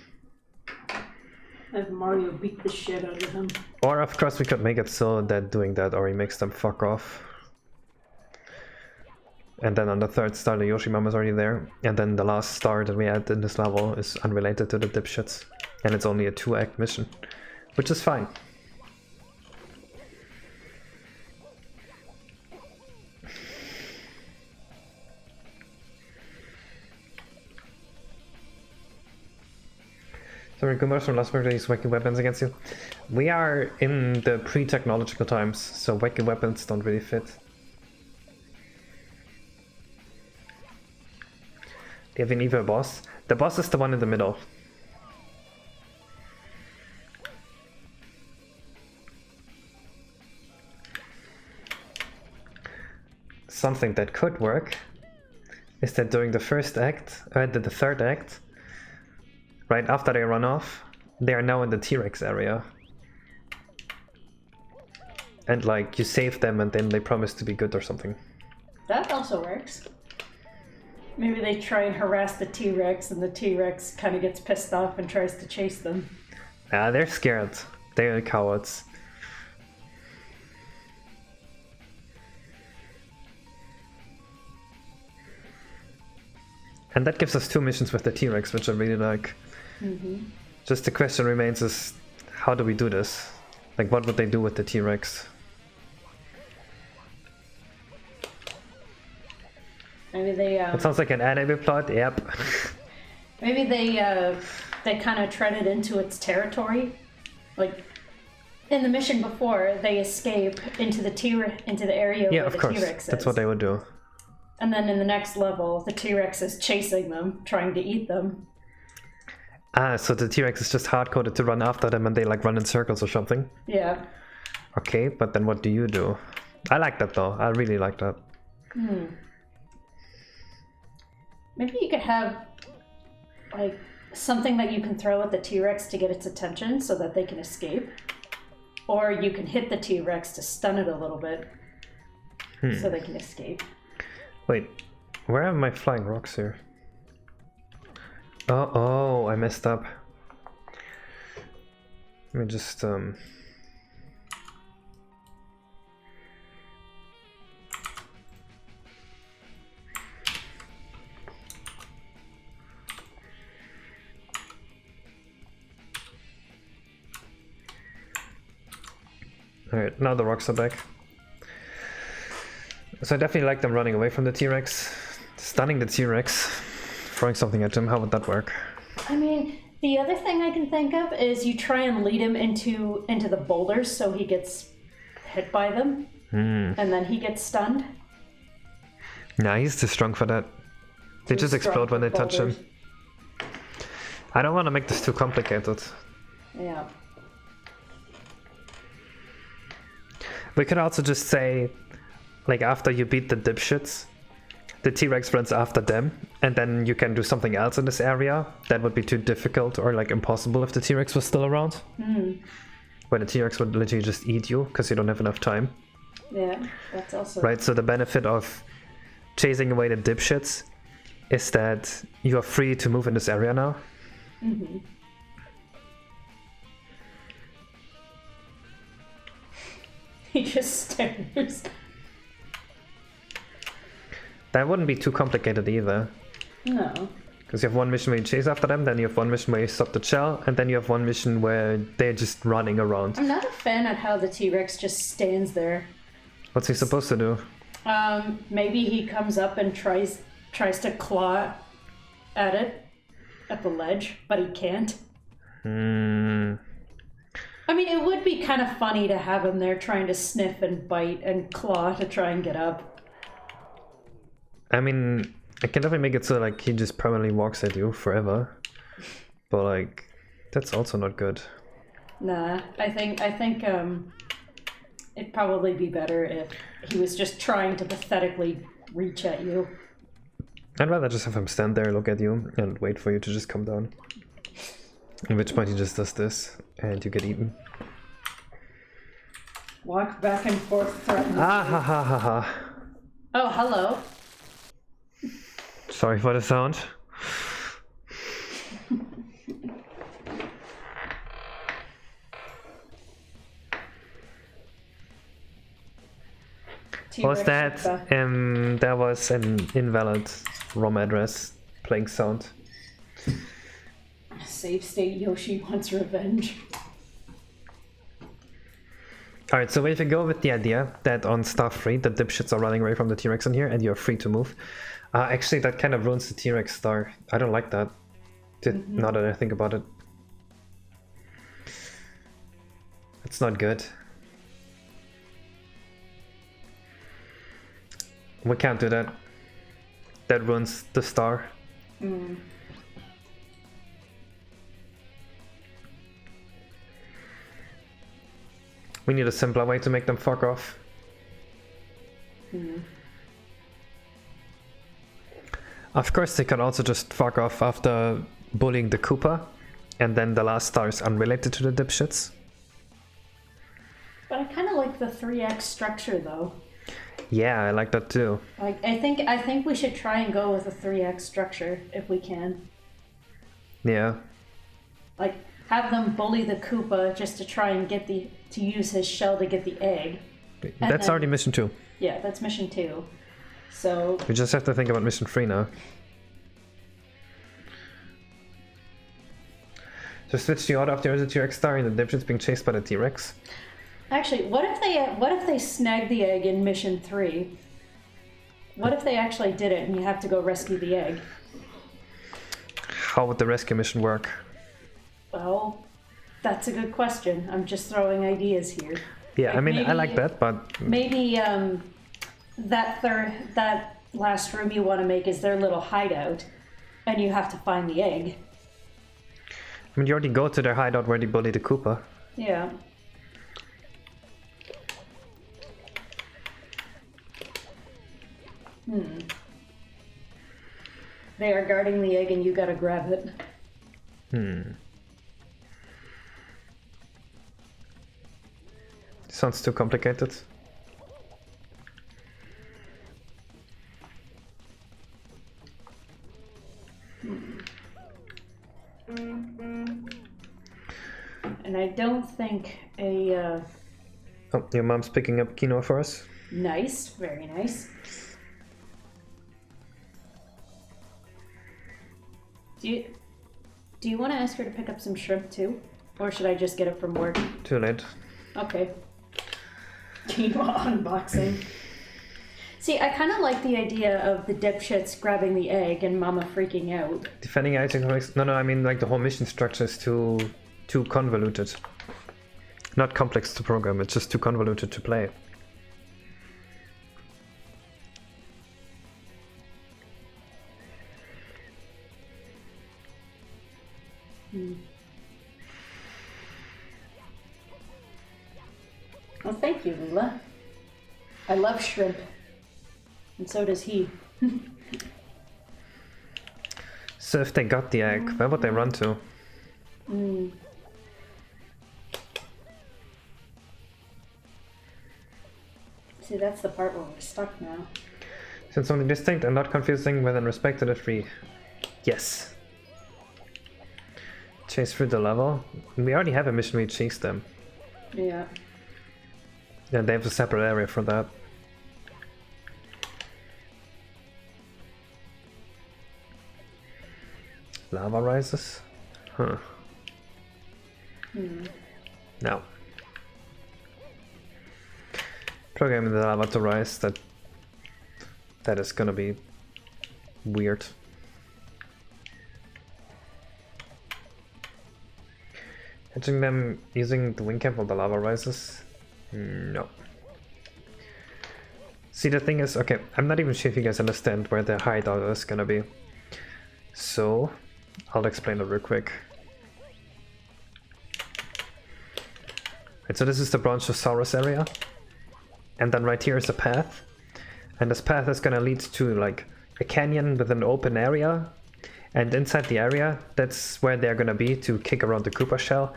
Have Mario beat the shit out of him. Or of course we could make it so that doing that already makes them fuck off. And then on the third star the Yoshi Mom is already there. And then the last star that we add in this level is unrelated to the dipshits. And it's only a 2-act mission, which is fine. Sorry, Gumbars from last birthday use wacky weapons against you. We are in the pre-technological times, so wacky weapons don't really fit. Do you have an evil boss? The boss is the one in the middle. Something that could work is that during the first act, the third act, right after they run off, they are now in the T-Rex area. And like, you save them and then they promise to be good or something. That also works. Maybe they try and harass the T-Rex and the T-Rex kind of gets pissed off and tries to chase them. They're scared. They're cowards. And that gives us 2 missions with the T-Rex, which I really like. Just the question remains is, how do we do this? Like, what would they do with the T-Rex? Maybe they. It sounds like an anime plot. Yep. Maybe they kind of tread it into its territory. Like in the mission before, they escape into the area where the T-Rex is. That's what they would do. And then in the next level, the T-Rex is chasing them, trying to eat them. So the T-Rex is just hard-coded to run after them and they like run in circles or something? Yeah. Okay, but then what do you do? I like that though, I really like that. Maybe you could have like something that you can throw at the T-Rex to get its attention so that they can escape. Or you can hit the T-Rex to stun it a little bit so they can escape. Wait, where are my flying rocks here? Oh, I messed up. Let me just Alright, now the rocks are back. So I definitely like them running away from the T-Rex. Stunning the T-Rex. Throwing something at him, how would that work? I mean, the other thing I can think of is you try and lead him into the boulders so he gets hit by them. And then he gets stunned. Nah, he's too strong for that. They just explode when they touch him. I don't want to make this too complicated. Yeah. We could also just say, like, after you beat the dipshits, the T-Rex runs after them, and then you can do something else in this area, that would be too difficult or like impossible if the T-Rex was still around. Where the T-Rex would literally just eat you because you don't have enough time. Yeah, that's also... Right, so the benefit of chasing away the dipshits is that you are free to move in this area now. He just stares. That wouldn't be too complicated either. No. Because you have one mission where you chase after them, then you have one mission where you stop the shell, and then you have one mission where they're just running around. I'm not a fan of how the T-Rex just stands there. What's he supposed to do? Maybe he comes up and tries to claw at it, at the ledge, but he can't. I mean, it would be kind of funny to have him there trying to sniff and bite and claw to try and get up. I mean, I can definitely make it so like he just permanently walks at you forever. But like, that's also not good. Nah, I think it'd probably be better if he was just trying to pathetically reach at you. I'd rather just have him stand there, look at you, and wait for you to just come down. At which point he just does this, and you get eaten. Walk back and forth threatening. Ah ha ha ha ha. Oh, hello. Sorry for the sound. What was that? That was an invalid ROM address playing sound. Save state Yoshi wants revenge. Alright, so if you go with the idea that on star 3 the dipshits are running away from the T-Rex in here and you're free to move, actually that kind of ruins the T-Rex star. I don't like that, now that I think about it. It's not good. We can't do that. That ruins the star. We need a simpler way to make them fuck off. Of course, they could also just fuck off after bullying the Koopa, and then the last star is unrelated to the dipshits. But I kind of like the 3x structure, though. Yeah, I like that too. Like, I think we should try and go with a 3x structure if we can. Yeah. Like, have them bully the Koopa just to try and get to use his shell to get the egg. That's already mission 2. Yeah, that's mission 2. So We just have to think about mission 3 now. So switch the order of the T-Rex star and the dipshits being chased by the T-Rex. actually, what if they snag the egg in mission 3? What if they actually did it and you have to go rescue the egg? How would the rescue mission work? Well, that's a good question. I'm just throwing ideas here. Yeah, Like I mean, maybe, I like that, but... Maybe that last room you want to make is their little hideout, and you have to find the egg. I mean, you already go to their hideout where they bully the Koopa. Yeah. They are guarding the egg and you gotta grab it. Sounds too complicated. And I don't think a... Oh, your mom's picking up quinoa for us. Nice, very nice. Do you want to ask her to pick up some shrimp too? Or should I just get it from work? Too late. Okay. Quinoa unboxing. See, I kind of like the idea of the dipshits grabbing the egg and Mama freaking out. Defending items. No, I mean like the whole mission structure is too convoluted. Not complex to program, it's just too convoluted to play. Well, thank you, Lula. I love shrimp. And so does he. So if they got the egg, where would they run to? See, that's the part where we're stuck now. Since something distinct and not confusing within respect to the tree. Yes. Chase through the level. We already have a mission we chase them. Yeah. Yeah, they have a separate area for that. Lava rises? Huh. No. Programming the lava to rise, that is gonna be weird. Hitching them using the wing cap while the lava rises? No. See, the thing is, okay, I'm not even sure if you guys understand where the hideout is gonna be. So, I'll explain it real quick. Right, so this is the Brontosaurus area. And then right here is a path. And this path is gonna lead to like a canyon with an open area. And inside the area, that's where they're gonna be to kick around the Koopa shell.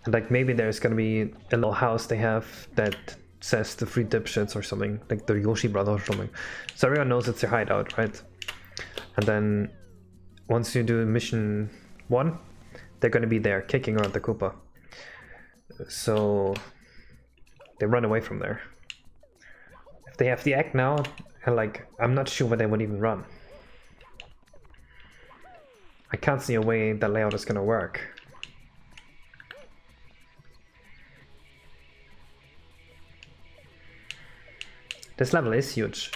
And like maybe there's gonna be a little house they have that says the three dipshits or something, like the Yoshi brothers or something. So everyone knows it's their hideout, right? And then once you do mission 1, they're gonna be there kicking around the Koopa. So they run away from there. If they have the egg now, and like I'm not sure where they would even run. I can't see a way that layout is gonna work. This level is huge.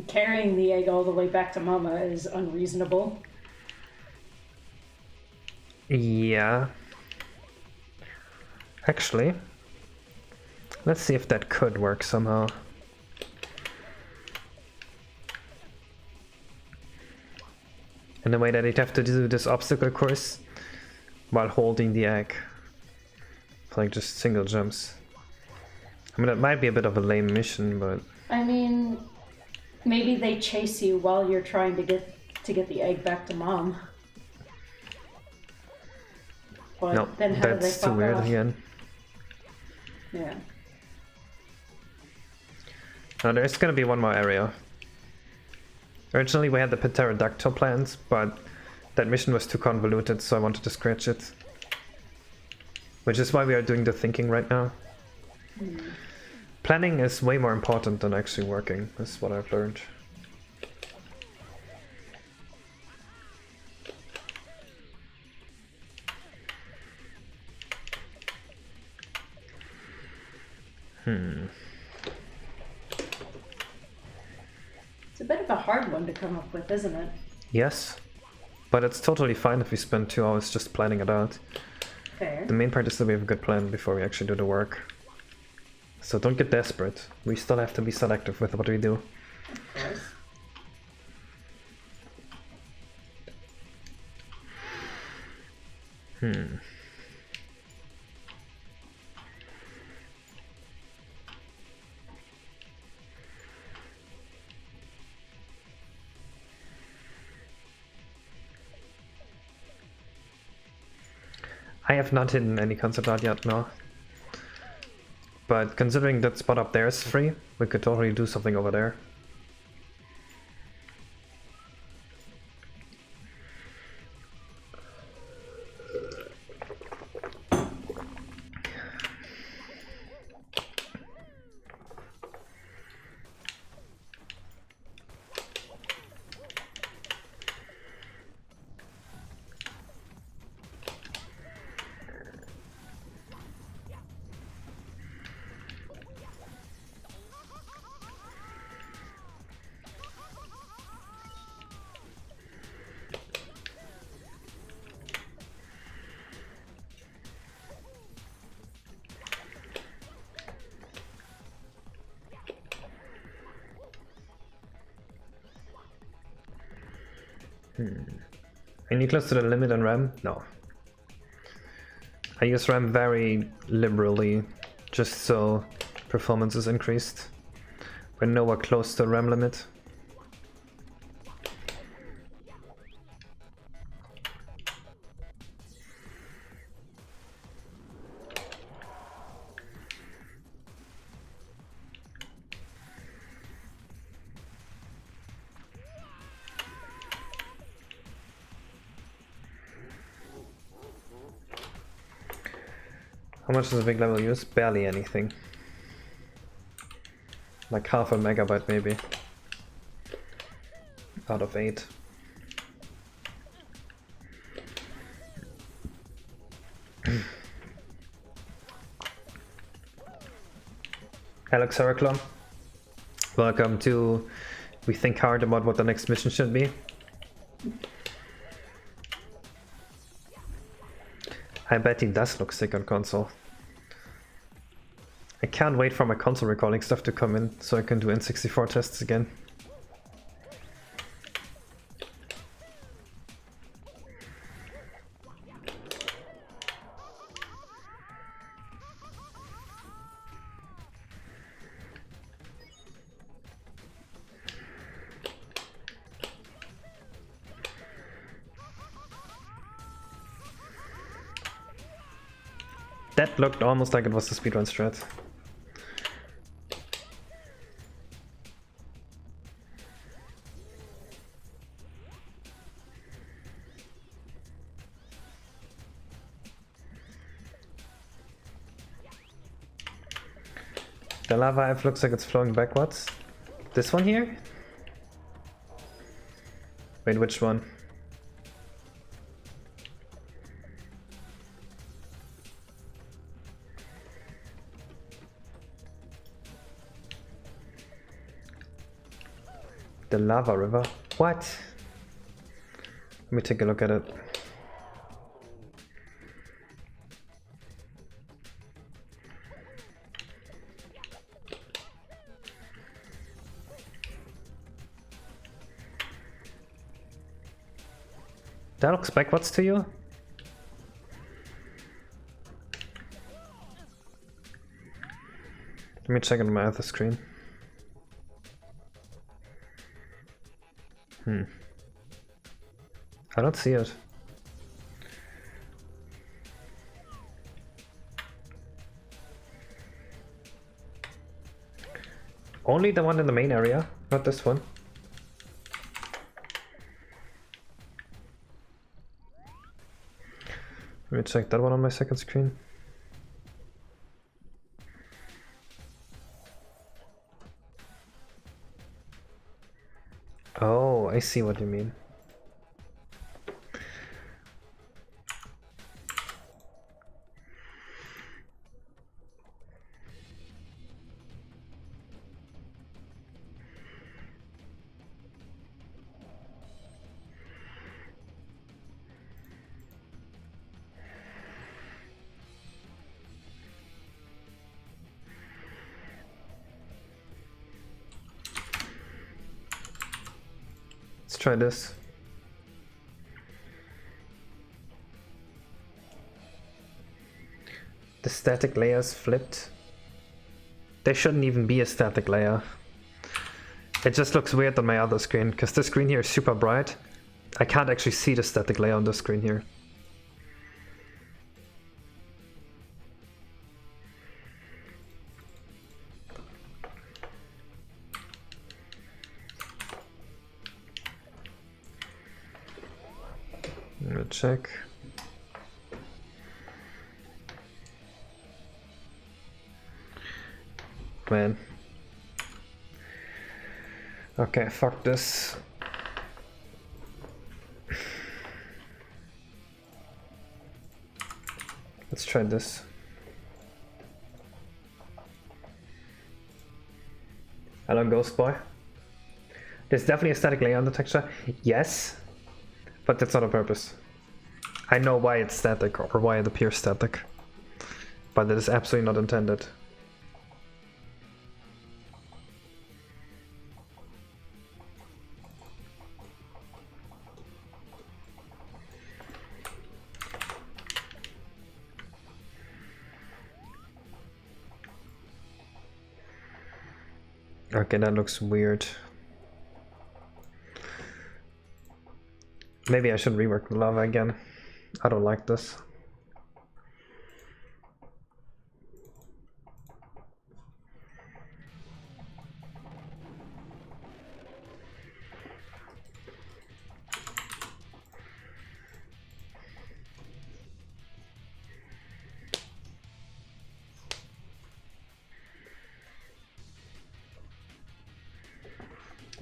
Carrying the egg all the way back to Mama is unreasonable. Yeah. Actually, let's see if that could work somehow. In the way that they'd have to do this obstacle course while holding the egg. Like just single jumps. I mean, it might be a bit of a lame mission, but... I mean, maybe they chase you while you're trying to get the egg back to Mom. But no, then how that's do they too weird off? again. Yeah. Now there's gonna be one more area. Originally we had the pterodactyl plans, but that mission was too convoluted, so I wanted to scratch it. Which is why we are doing the thinking right now. Planning is way more important than actually working, is what I've learned. It's a bit of a hard one to come up with, isn't it? Yes, but it's totally fine if we spend 2 hours just planning it out. Fair. The main part is that we have a good plan before we actually do the work. So don't get desperate. We still have to be selective with what we do. Of course. I have not hidden any concept art yet, no. But considering that spot up there is free, we could totally do something over there. Are you close to the limit on RAM? No. I use RAM very liberally, just so performance is increased. We're nowhere close to the RAM limit. How much does a big level use? Barely anything. Like half a megabyte maybe. Out of 8. Alex Heraclon, welcome to We Think Hard About What the Next Mission Should Be. I bet he does look sick on console. I can't wait for my console recording stuff to come in so I can do N64 tests again. That looked almost like it was the speedrun strat. The lava F looks like it's flowing backwards. This one here? Wait, which one? The lava river? What? Let me take a look at it. That looks backwards to you? Let me check on my other screen. I don't see it. Only the one in the main area, not this one. Let me check that one on my second screen. Oh, I see what you mean. Let's try this. The static layers flipped. There shouldn't even be a static layer. It just looks weird on my other screen, because this screen here is super bright. I can't actually see the static layer on this screen here. Let me check. Man. Okay, fuck this. Let's try this. Hello, Ghost Boy. There's definitely a static layer on the texture. Yes, but that's not on purpose. I know why it's static or why it appears static, but it is absolutely not intended. Okay, that looks weird. Maybe I should rework the lava again. I don't like this.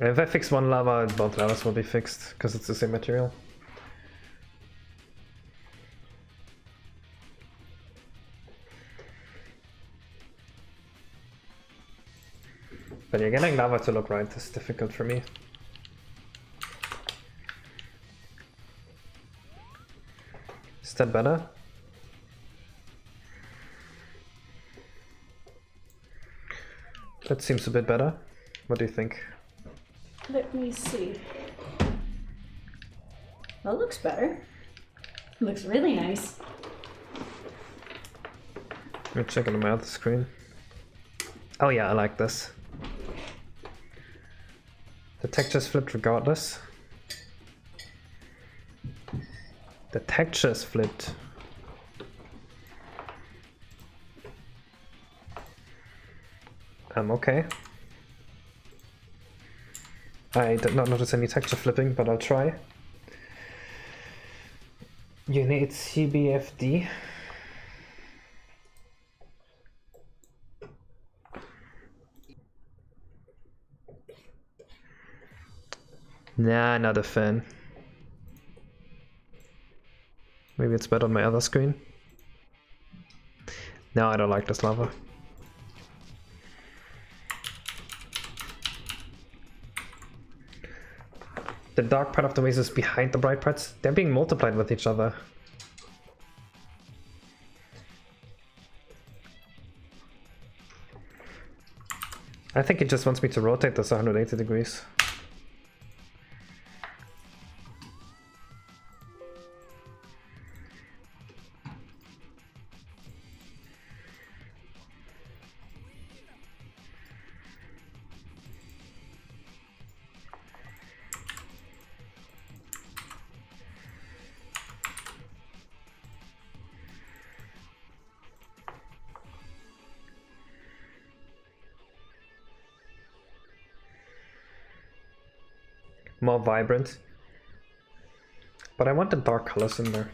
If I fix one lava, both lavas will be fixed, because it's the same material. But yeah, getting lava to look right is difficult for me. Is that better? That seems a bit better. What do you think? Let me see. That looks better. Looks really nice. Let me check on my other screen. Oh yeah, I like this. The texture's flipped regardless. The texture's flipped. Okay. I did not notice any texture flipping, but I'll try. You need CBFD. Nah, not a fan. Maybe it's better on my other screen. No, I don't like this lava. The dark part of the maze is behind the bright parts. They're being multiplied with each other. I think it just wants me to rotate this 180 degrees. More vibrant. But I want the dark colors in there.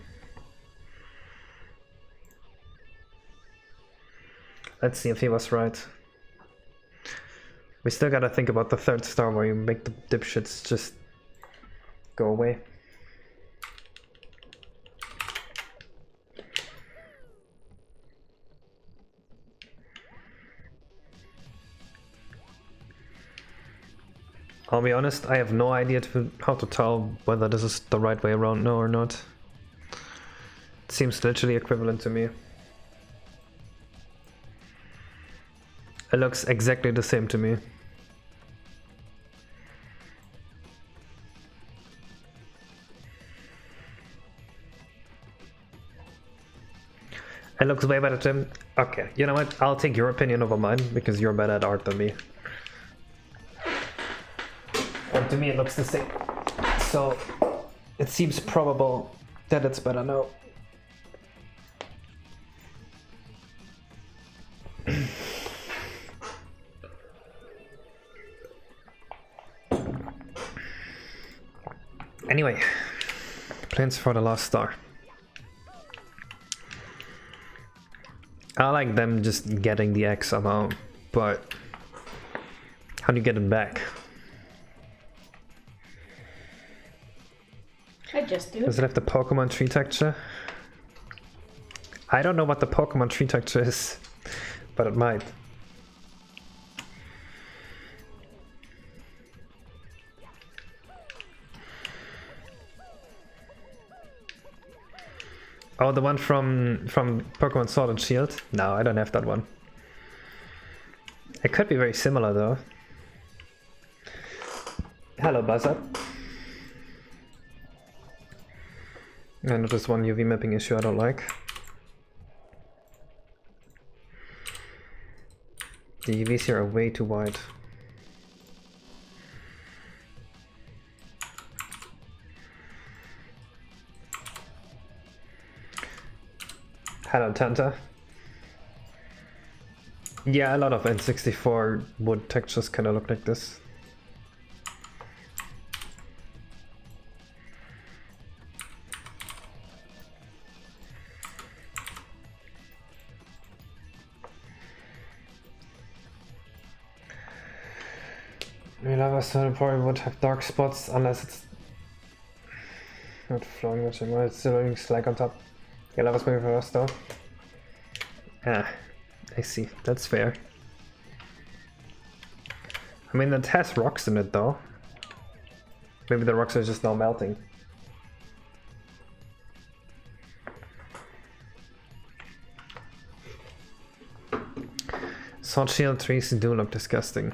Let's see if he was right. We still gotta think about the third star where you make the dipshits just go away. I'll be honest, I have no idea how to tell whether this is the right way around now or not. It seems literally equivalent to me. It looks exactly the same to me. It looks way better to him. Okay, you know what? I'll take your opinion over mine because you're better at art than me. And to me it looks the same. So it seems probable that it's better now. Anyway, plans for the last star. I like them just getting the X somehow, but how do you get it back? I just do. Does it have the Pokemon tree texture? I don't know what the Pokemon tree texture is, but it might. Oh, the one from Pokemon Sword and Shield? No, I don't have that one. It could be very similar though. Hello, Buzzard. I noticed one UV mapping issue I don't like. The UVs here are way too wide. Hello, Tanta. Yeah, a lot of N64 wood textures kind of look like this. Lava stone probably would have dark spots unless it's not flowing much anymore. It's still having slag on top. Yeah, lava's moving for us though. Ah, I see. That's fair. I mean, it has rocks in it though. Maybe the rocks are just now melting. Sword shield trees do look disgusting.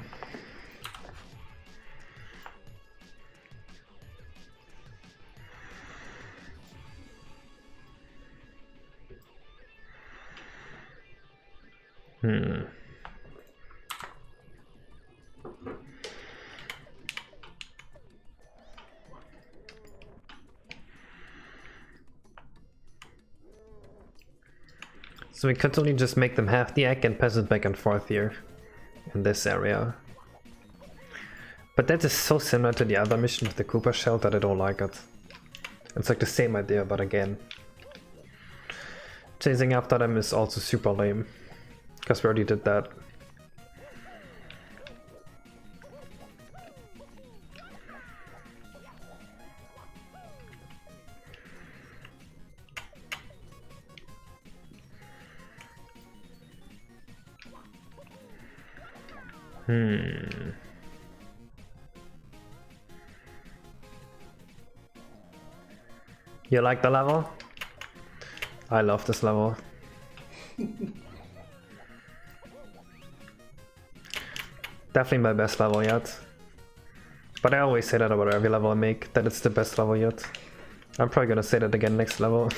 So we could only just make them have the egg and pass it back and forth here in this area. But that is so similar to the other mission with the Koopa shell that I don't like it. It's like the same idea, but again. Chasing after them is also super lame, because we already did that. You like the level? I love this level. Definitely my best level yet. But I always say that about every level I make, that it's the best level yet. I'm probably gonna say that again next level.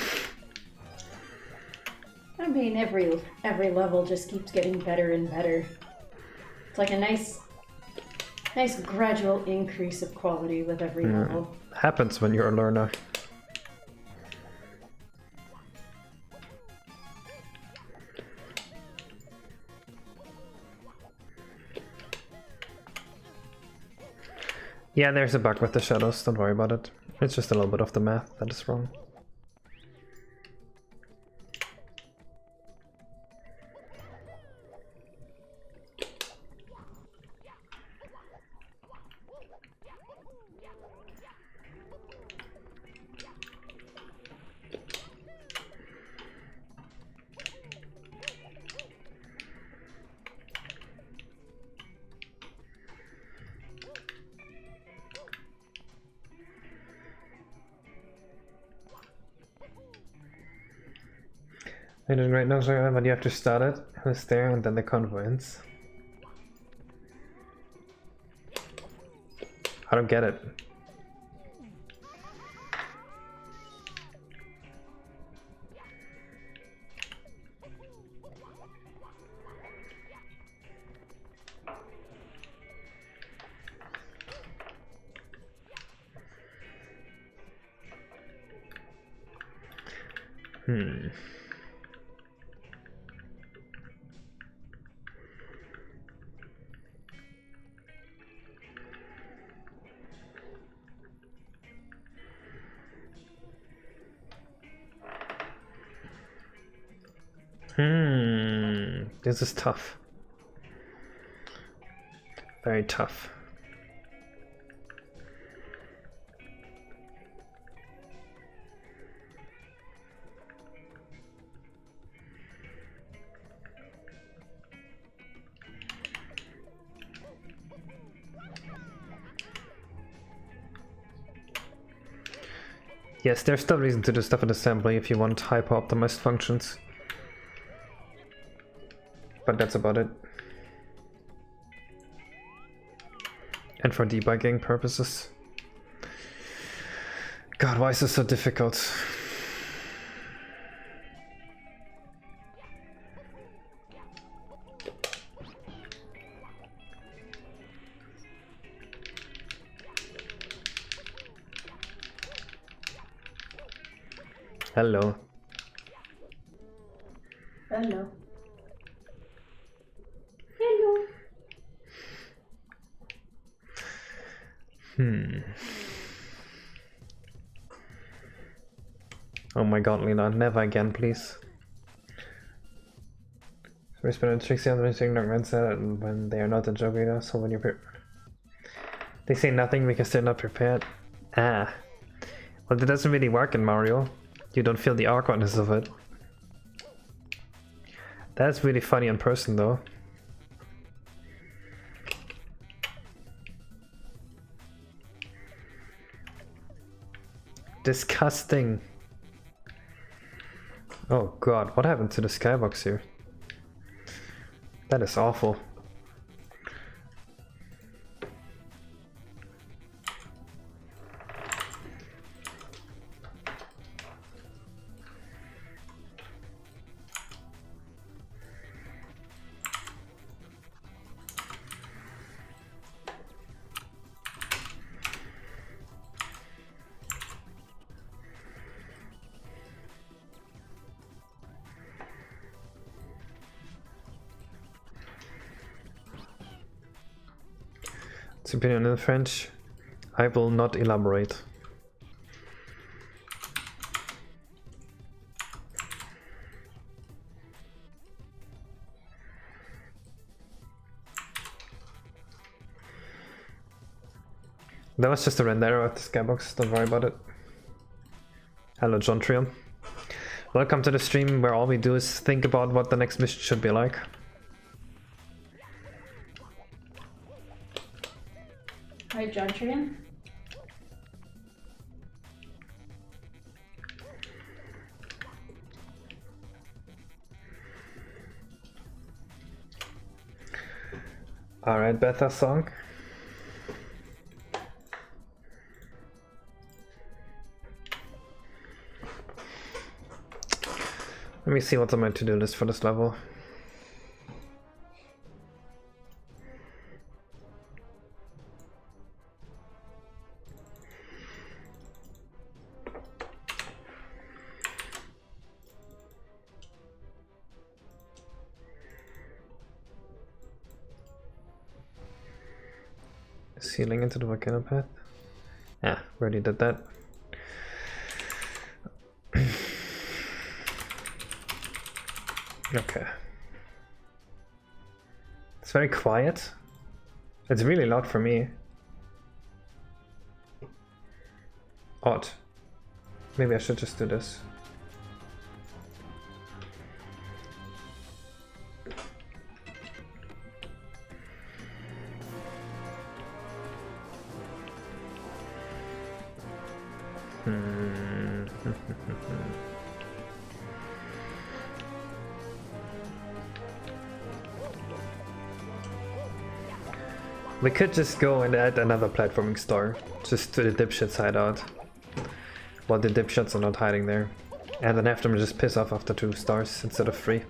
I mean, every level just keeps getting better and better. It's like a nice gradual increase of quality with every level. Happens when you're a learner. Yeah, there's a bug with the shadows, don't worry about it. It's just a little bit of the math that is wrong. I don't right now, but you have to start it, who's there, and then the convo ends. I don't get it. This is tough. Very tough. Yes, there's still reason to do stuff in assembly if you want hyper-optimized functions. But that's about it. And for debugging purposes. God, why is this so difficult? Hello. Hello. Hello. Oh my god, Lena, never again, please. Respond to Trixie on the missing documents when they are not a joke either, so when you're they say nothing because they're not prepared. Ah. Well, that doesn't really work in Mario. You don't feel the awkwardness of it. That's really funny in person though. Disgusting. Oh god, what happened to the skybox here? That is awful. Opinion in French. I will not elaborate. That was just a render of the skybox, don't worry about it. Hello John Trio. Welcome to the stream where all we do is think about what the next mission should be like. Hi, John Trian. Alright, beta song. Let me see what's on my to-do list for this level. Sealing into the volcano path. Yeah, already did that. Okay. It's very quiet. It's really loud for me. Odd. Maybe I should just do this. We could just go and add another platforming star, just to the dipshits hideout. While the dipshits are not hiding there. And then have them just piss off after 2 stars instead of 3.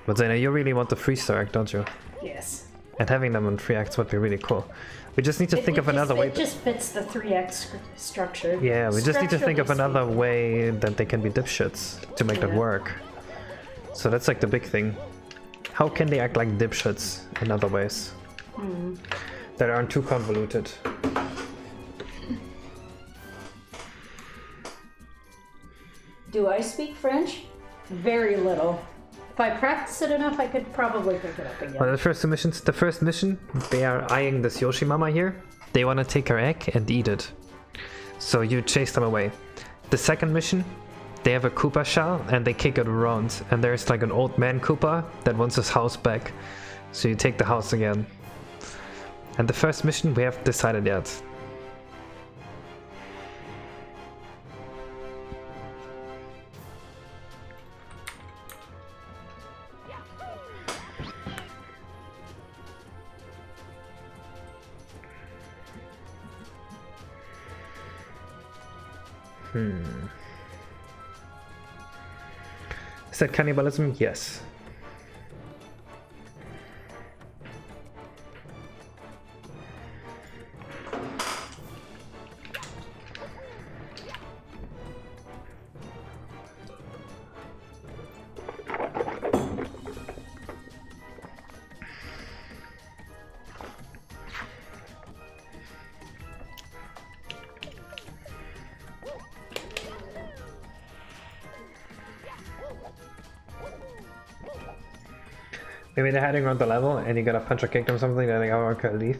But Zaina, you really want the 3-star act, don't you? Yes. And having them on 3 acts would be really cool. We just need to think of another way. It just fits the 3x structure. Yeah, we just need to think of another way that they can be dipshits to make that work. So that's like the big thing. How can they act like dipshits in other ways? That aren't too convoluted. Do I speak French? Very little. If I practice it enough, I could probably pick it up again. Well, the first mission, they are eyeing this Yoshi Mama here. They want to take her egg and eat it. So you chase them away. The second mission, they have a Koopa shell and they kick it around. And there's like an old man Koopa that wants his house back. So you take the house again. And the first mission, we haven't decided yet. Is that cannibalism? Yes. Maybe they're heading around the level and you gotta punch or kick them or something, they're like, oh, okay, leave.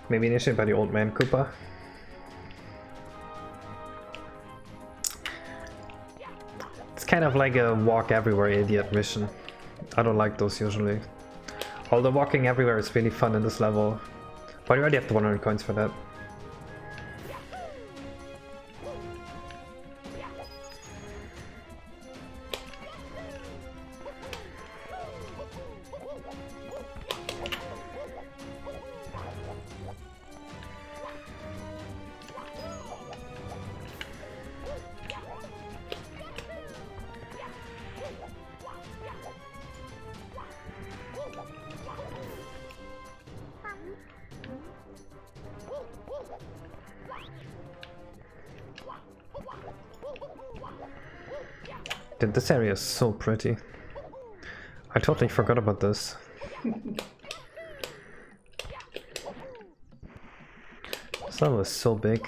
Maybe initiated by the old man Koopa. It's kind of like a walk everywhere idiot mission. I don't like those usually. Although walking everywhere is really fun in this level. But you already have the 100 coins for that. Dude, this area is so pretty. I totally forgot about this. This level is so big.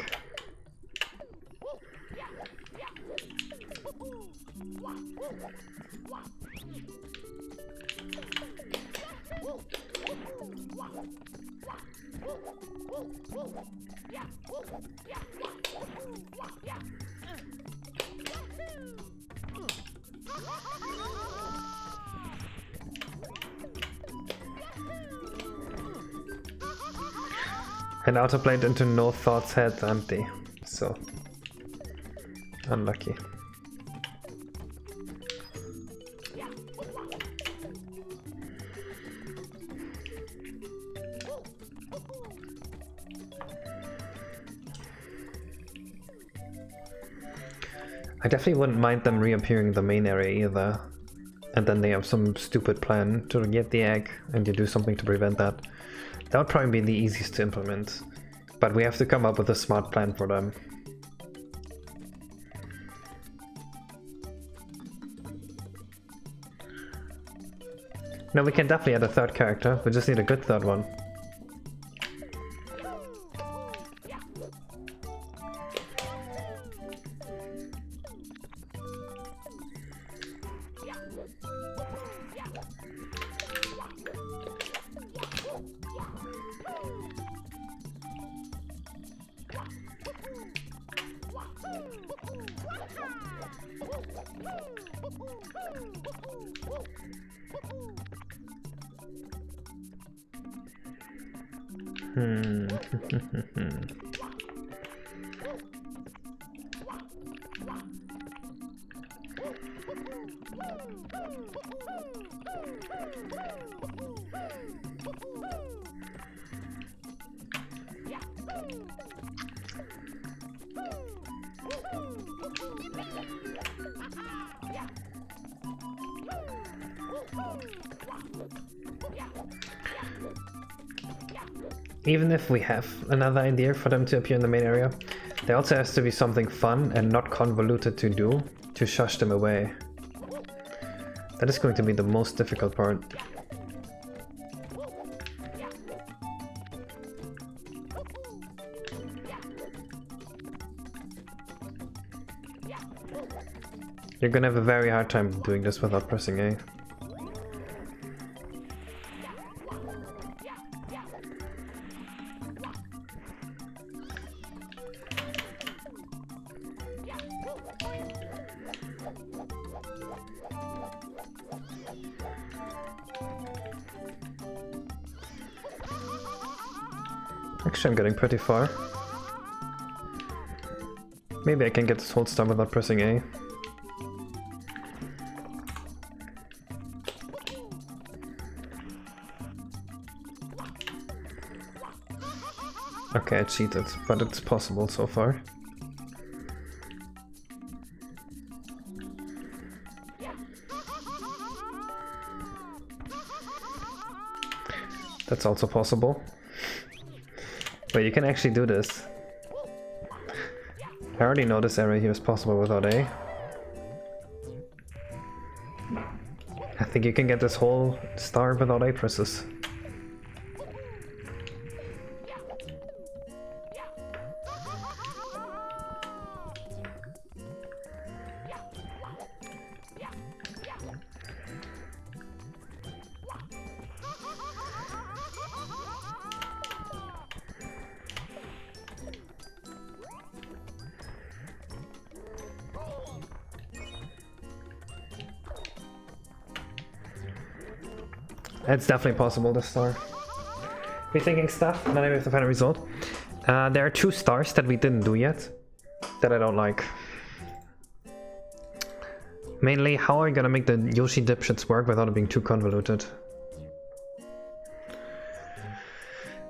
And autoplayed into no thoughts head empty, so unlucky. I definitely wouldn't mind them reappearing in the main area either. And then they have some stupid plan to get the egg and you do something to prevent that. That would probably be the easiest to implement. But we have to come up with a smart plan for them. No, we can definitely add a third character. We just need a good third one. Even if we have another idea for them to appear in the main area, there also has to be something fun and not convoluted to do to shush them away. That is going to be the most difficult part. You're gonna have a very hard time doing this without pressing A. Actually, I'm getting pretty far. Maybe I can get this whole star without pressing A. Okay, I cheated, but it's possible so far. That's also possible. But you can actually do this. I already know this area here is possible without A. I think you can get this whole star without A presses. It's definitely possible this star. Rethinking stuff, now we have the final result. There are 2 stars that we didn't do yet that I don't like. Mainly, how are you gonna make the Yoshi dipshits work without it being too convoluted?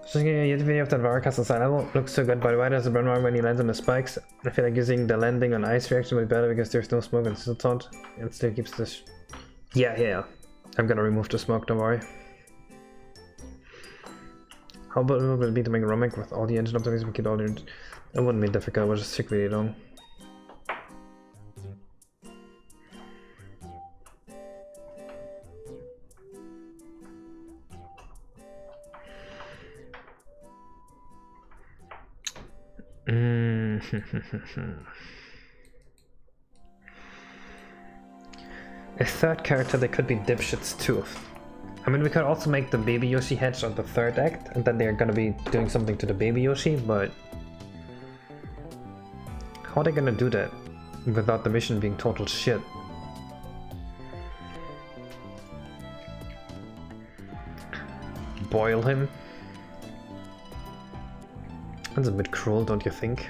Just getting a YouTube video of that Vara Castle side level. Looks so good, by the way. There's a burn mark when he lands on the spikes. I feel like using the landing on ice reaction would be better because there's no smoke and still taunt. It still keeps this. Yeah. I'm gonna remove the smoke, don't worry. How about it would be to make a remake with all the engine optimizations we get all the. It wouldn't be difficult, it would just take really long. A third character that could be dipshits too. I mean, we could also make the baby Yoshi hedge on the 3rd act, and then they're gonna be doing something to the baby Yoshi, but how are they gonna do that without the mission being total shit? Boil him? That's a bit cruel, don't you think?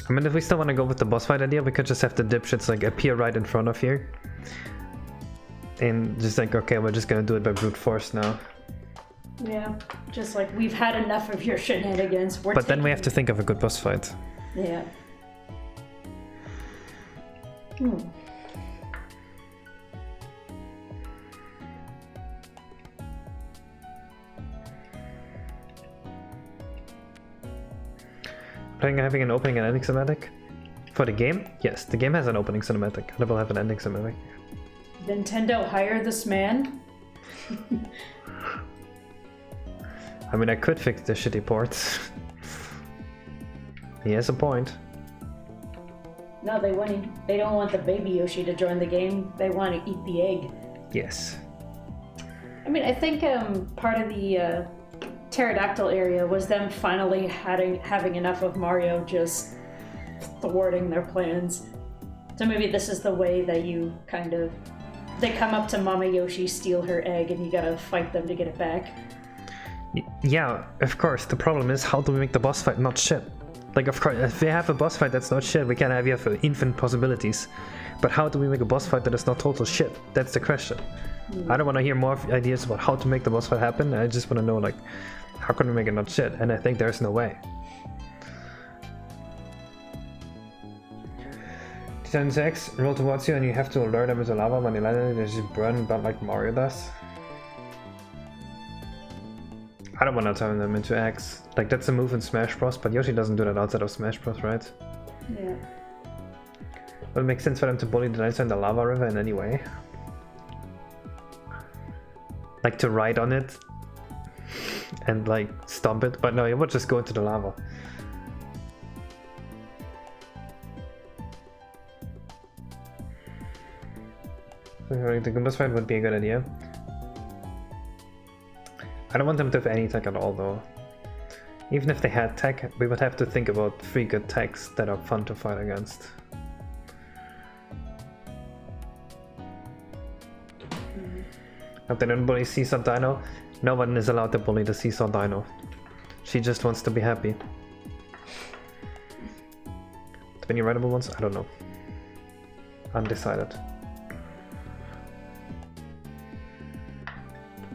I mean, if we still want to go with the boss fight idea, we could just have the dipshits like appear right in front of you. And just like, okay, we're just gonna do it by brute force now. Yeah, just like, we've had enough of your shenanigans. But then we have to think of a good boss fight. Yeah. Planning on having an opening and ending cinematic? For the game? Yes, the game has an opening cinematic, and it will have an ending cinematic. Nintendo, hire this man? I mean, I could fix the shitty ports. He has a point. No, they don't want the baby Yoshi to join the game. They want to eat the egg. Yes. I mean, I think part of the pterodactyl area was them finally having enough of Mario just thwarting their plans. So maybe this is the way that you kind of... They come up to Mama Yoshi, steal her egg, and you gotta fight them to get it back. Yeah, of course. The problem is, how do we make the boss fight not shit? Like, of course, if we have a boss fight that's not shit, we can have infinite possibilities. But how do we make a boss fight that is not total shit? That's the question. I don't want to hear more ideas about how to make the boss fight happen. I just want to know, like, how can we make it not shit? And I think there's no way. 2006, roll towards you and you have to lure them into lava. When you land it, they just burn, but like Mario does. I don't want to turn them into eggs. Like, that's a move in Smash Bros, but Yoshi doesn't do that outside of Smash Bros, right? Yeah. Well, it makes sense for them to bully the dinosaur in the lava river in any way. Like, to ride on it and like stomp it, but no, it would just go into the lava. The Goombas fight would be a good idea. I don't want them to have any tech at all though. Even if they had tech, we would have to think about 3 good techs that are fun to fight against. If they don't bully Seesaw Dino, no one is allowed to bully the Seesaw Dino. She just wants to be happy. Do any rideable ones? I don't know. Undecided.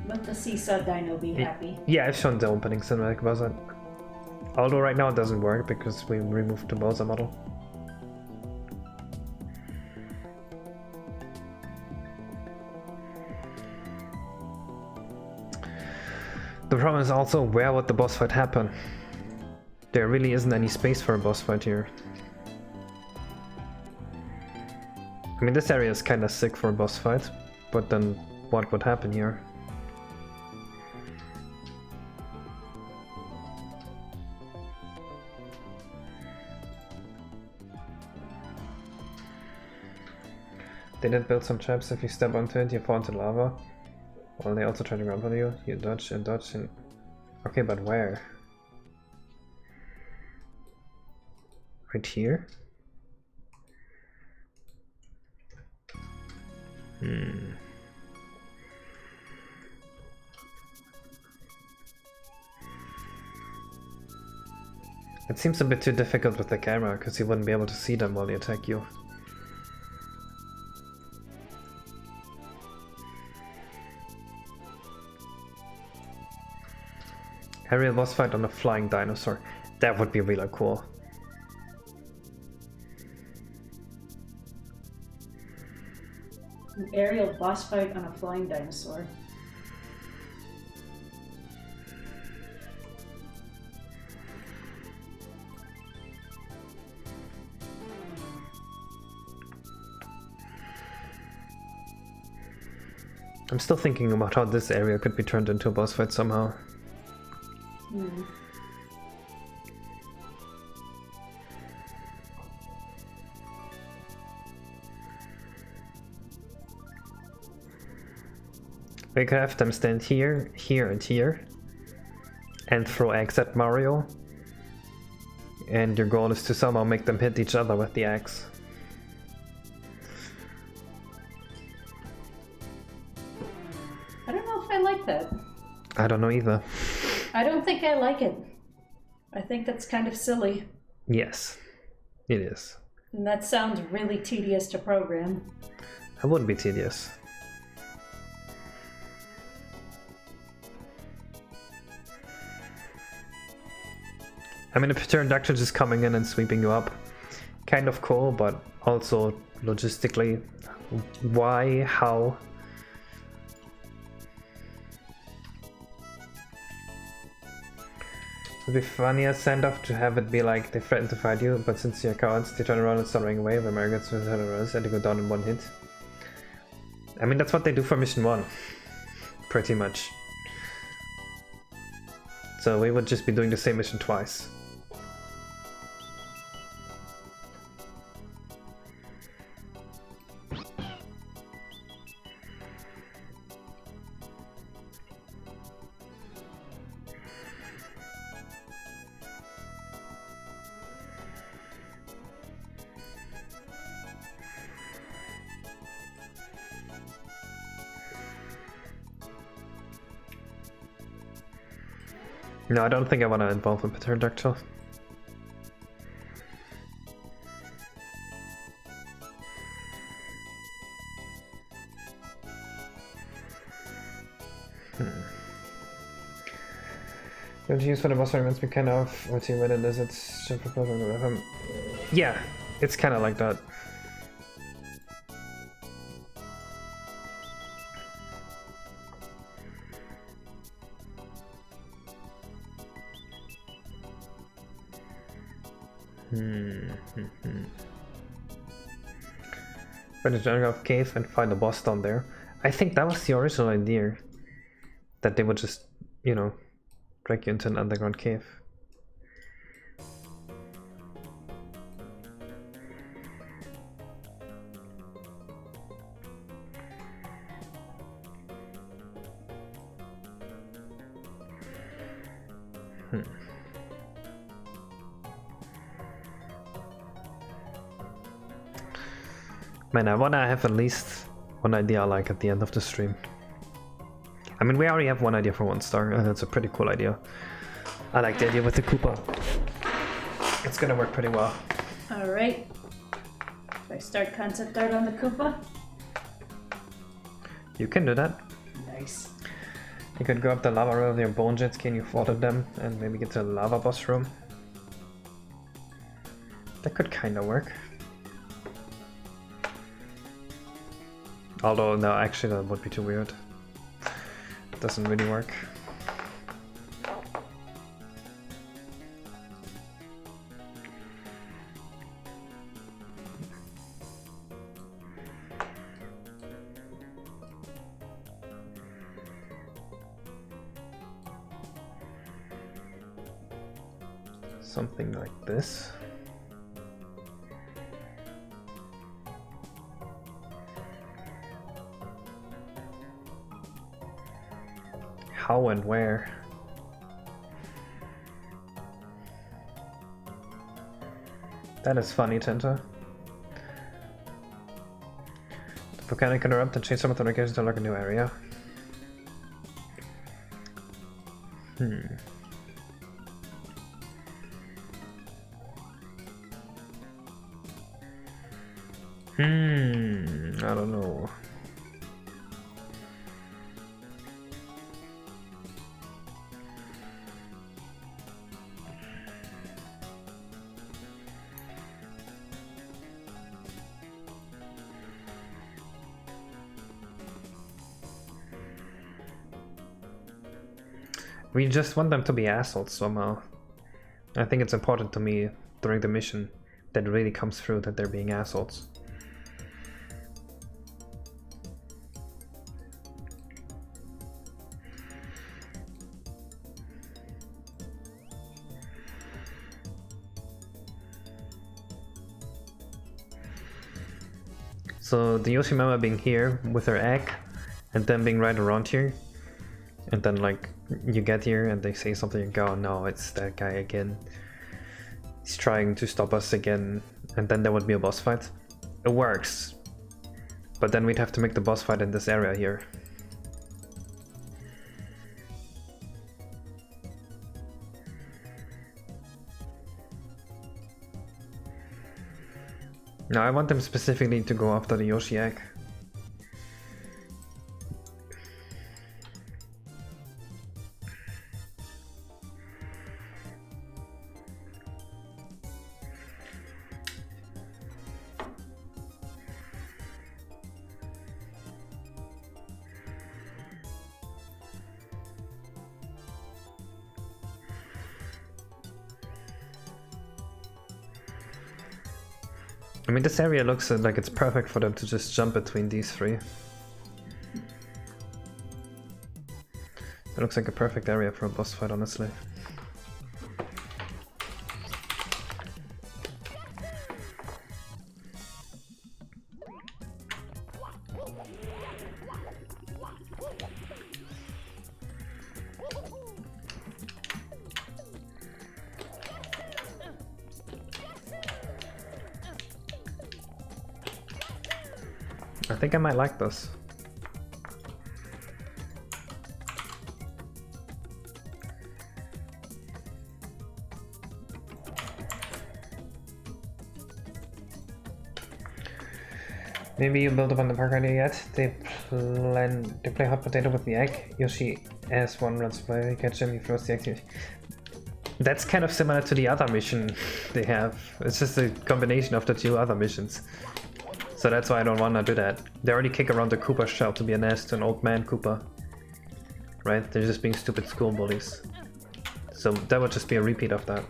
Let the Seesaw Dino be happy. Yeah, I've shown the opening cinematic Bowser. Although right now it doesn't work because we removed the Bowser model. The problem is also, where would the boss fight happen? There really isn't any space for a boss fight here. I mean, this area is kinda sick for a boss fight, but then what would happen here? They did build some traps. If you step onto it, you fall into lava. Well, they also try to run for you. You dodge and dodge and... Okay, but where? Right here? It seems a bit too difficult with the camera, because you wouldn't be able to see them while they attack you. Aerial boss fight on a flying dinosaur. That would be really cool. An aerial boss fight on a flying dinosaur. I'm still thinking about how this area could be turned into a boss fight somehow. We could have them stand here, here, and here, and throw eggs at Mario. And your goal is to somehow make them hit each other with the axe. I don't know if I like that. I don't know either. I don't think I like it. I think that's kind of silly. Yes, it is. And that sounds really tedious to program. That wouldn't be tedious. I mean, if pterodactyl just coming in and sweeping you up, kind of cool, but also logistically, why, how? It would be funny as send-off to have it be like they threaten to fight you, but since you're cowards, they turn around and start running away. The Americans will turn around and they go down in one hit. I mean, that's what they do for mission 1, pretty much. So we would just be doing the same mission twice. No, I don't think I want to involve a pterodactyl. Don't you use for the boss fight must be kind of what you win is it's yeah, it's kinda like that. Find the jungle cave and find the boss down there. I think that was the original idea. That they would just, you know, drag you into an underground cave. Man, I wanna have at least one idea I like at the end of the stream. I mean, we already have one idea for 1 star, and that's a pretty cool idea. I like the idea with the Koopa. It's gonna work pretty well. Alright. Do I start concept art on the Koopa? You can do that. Nice. You could go up the lava road with your bone jet ski and you fought at them, and maybe get to the lava boss room. That could kinda work. Although, no, actually that would be too weird. It doesn't really work. Something like this. how and where. That is funny, Tinta. The volcano can erupt and change some of the locations to unlock a new area. I don't know. We just want them to be assholes somehow. I think it's important to me during the mission that it really comes through that they're being assholes. So the Yoshimama being here with her egg and then being right around here, and then like you get here and they say something and go, oh no, it's that guy again. He's trying to stop us again, and then there would be a boss fight. It works. But then we'd have to make the boss fight in this area here. No, I want them specifically to go after the Yoshi egg. I mean, this area looks like it's perfect for them to just jump between these three. It looks like a perfect area for a boss fight, honestly. I think I might like this. Maybe you build up on the park idea yet? They play hot potato with the egg. Yoshi as one runs by, you catch him, he throws the egg. That's kind of similar to the other mission they have. It's just a combination of the two other missions. So that's why I don't want to do that. They already kick around the Koopa shell to be a nest to an old man Koopa. Right? They're just being stupid school bullies. So that would just be a repeat of that.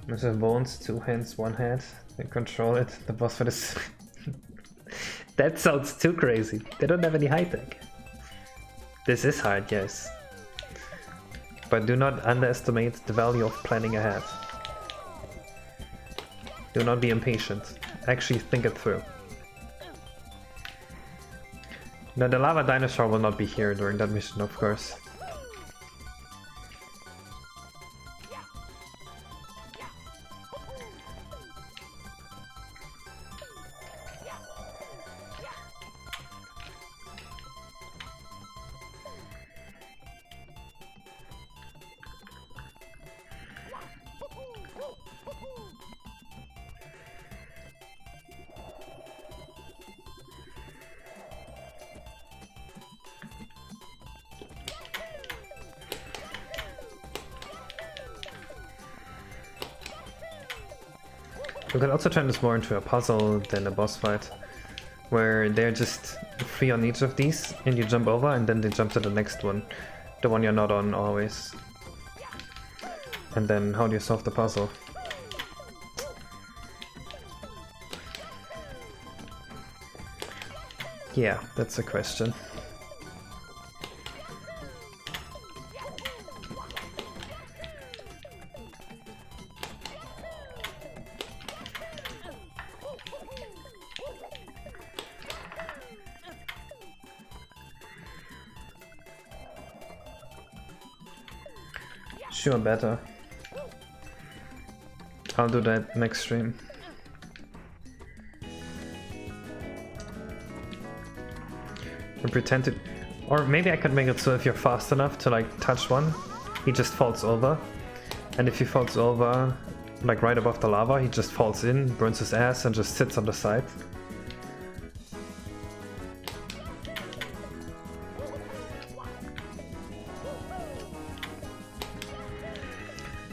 Mr. Bones, 2 hands, 1 hand. They control it. The boss fight is... That sounds too crazy. They don't have any high tech. This is hard, yes. But do not underestimate the value of planning ahead. Do not be impatient. Actually think it through. Now the lava dinosaur will not be here during that mission, of course. We could also turn this more into a puzzle than a boss fight, where they're just 3 on each of these, and you jump over, and then they jump to the next one, the one you're not on always. And then how do you solve the puzzle? Yeah, that's a question. Sure, better. I'll do that next stream. And pretend to... Or maybe I could make it so if you're fast enough to like touch one, he just falls over. And if he falls over, like right above the lava, he just falls in, burns his ass, and just sits on the side.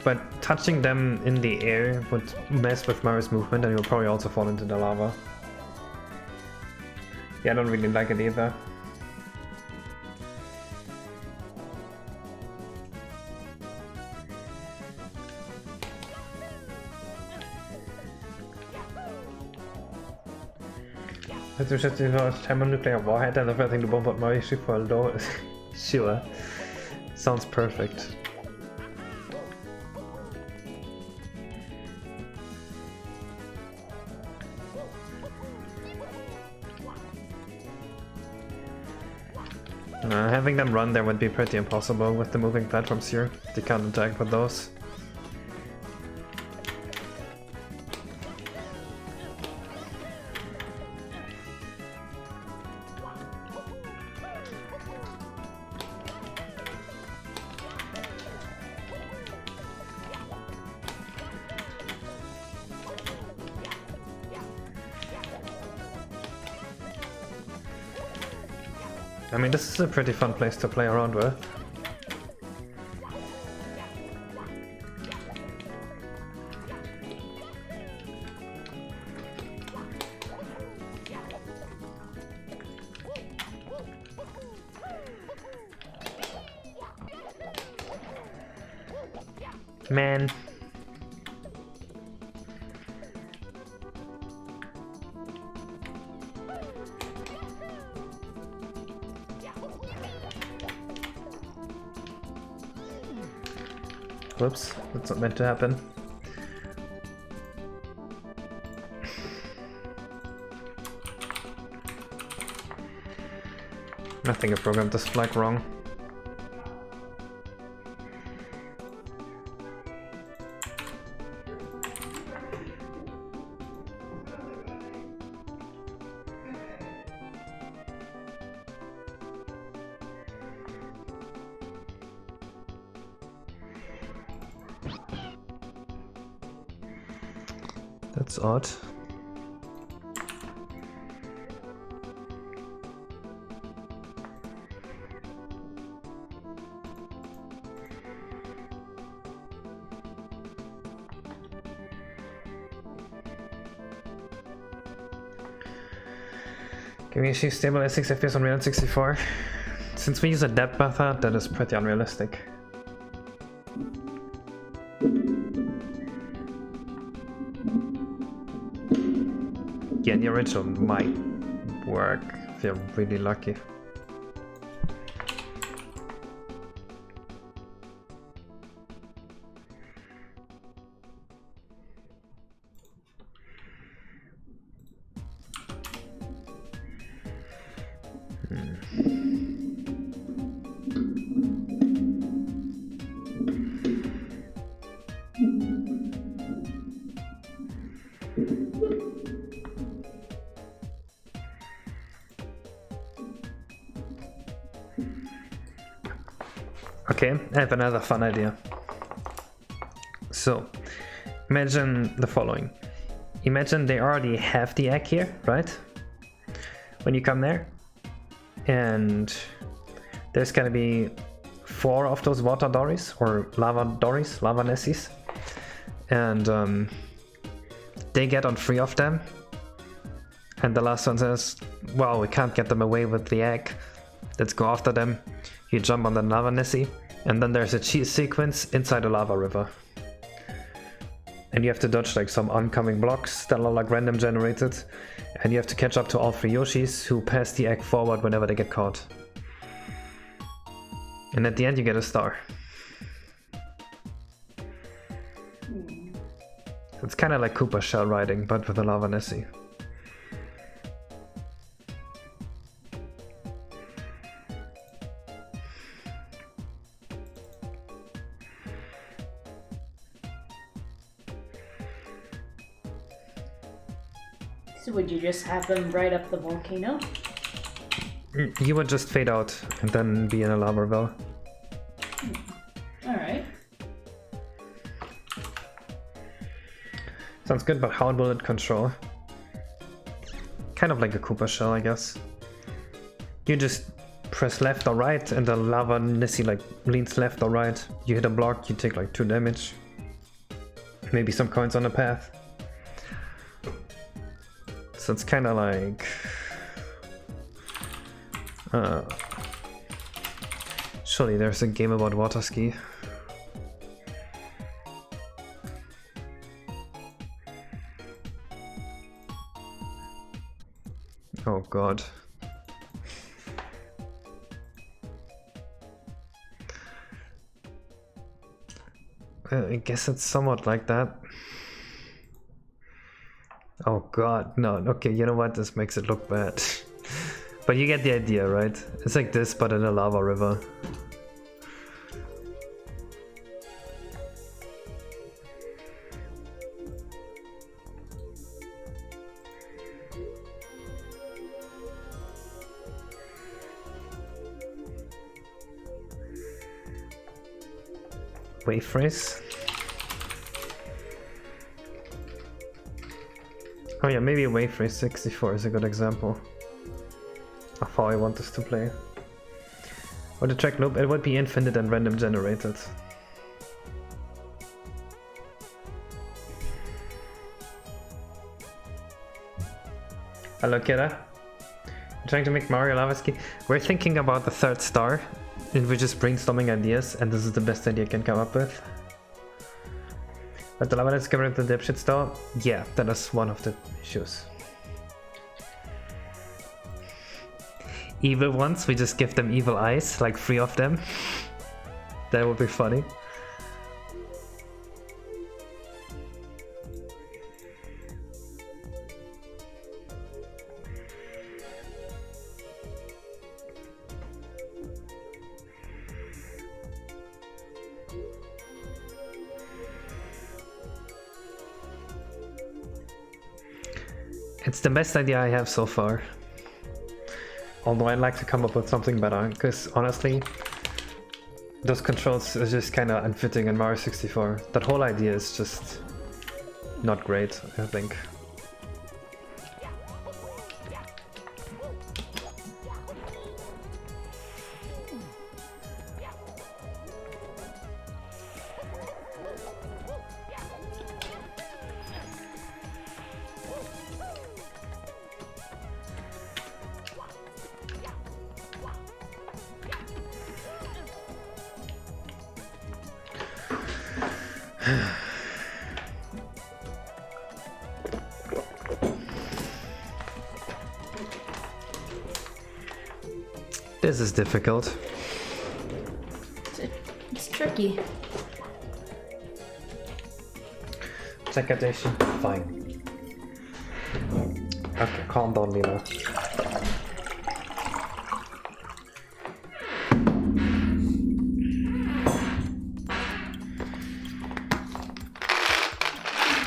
But touching them in the air would mess with Mario's movement, and he'll probably also fall into the lava. Yeah, I don't really like it either. Hvis du sætter til thermonuclear warhead and everything to bomb out Mario for a low... Sure. Sounds perfect. Having them run there would be pretty impossible with the moving platforms here. They can't attack with those. I mean, this is a pretty fun place to play around with. Man. Whoops, that's not meant to happen. I think I programmed this flag wrong. That's odd. Can we achieve stable at 6 FPS on Real 64? Since we use a depth method, that is pretty unrealistic. Yeah, the original might work if you're really lucky. Okay, I have another fun idea. So, imagine the following. Imagine they already have the egg here, right? When you come there. And there's gonna be 4 of those water dories, or lava dories, lava nessies. And they get on 3 of them. And the last one says, well, we can't get them away with the egg. Let's go after them. You jump on the lava nessie. And then there's a cheese sequence inside a lava river. And you have to dodge like some oncoming blocks that are like random generated. And you have to catch up to all 3 Yoshis who pass the egg forward whenever they get caught. And at the end you get a star. It's kind of like Koopa shell riding, but with a lava nessie. So would you just have them right up the volcano? You would just fade out and then be in a lava well. Alright. Sounds good, but how will it control? Kind of like a Koopa shell, I guess. You just press left or right and the lava Nissi like leans left or right. You hit a block, you take like 2 damage. Maybe some coins on the path. So it's kind of like... surely there's a game about water ski. Oh god. I guess it's somewhat like that. Oh god, no, okay, you know what, this makes it look bad. But you get the idea, right? It's like this, but in a lava river. Wave phrase. Oh yeah, maybe wave phrase 64 is a good example of how I want this to play. Or the track loop, it would be infinite and random generated. Hello Kira. I'm trying to make Mario Lava Ski. We're thinking about the 3rd star, and we're just brainstorming ideas, and this is the best idea I can come up with. But the lava that's covered the dipshit store? Yeah, that is one of the issues. Evil ones, we just give them evil eyes, like 3 of them. That would be funny. It's the best idea I have so far. Although I'd like to come up with something better, because honestly, those controls are just kind of unfitting in Mario 64. That whole idea is just not great, I think. This is difficult. It's tricky. Secondation, fine. Okay, calm down, Lila.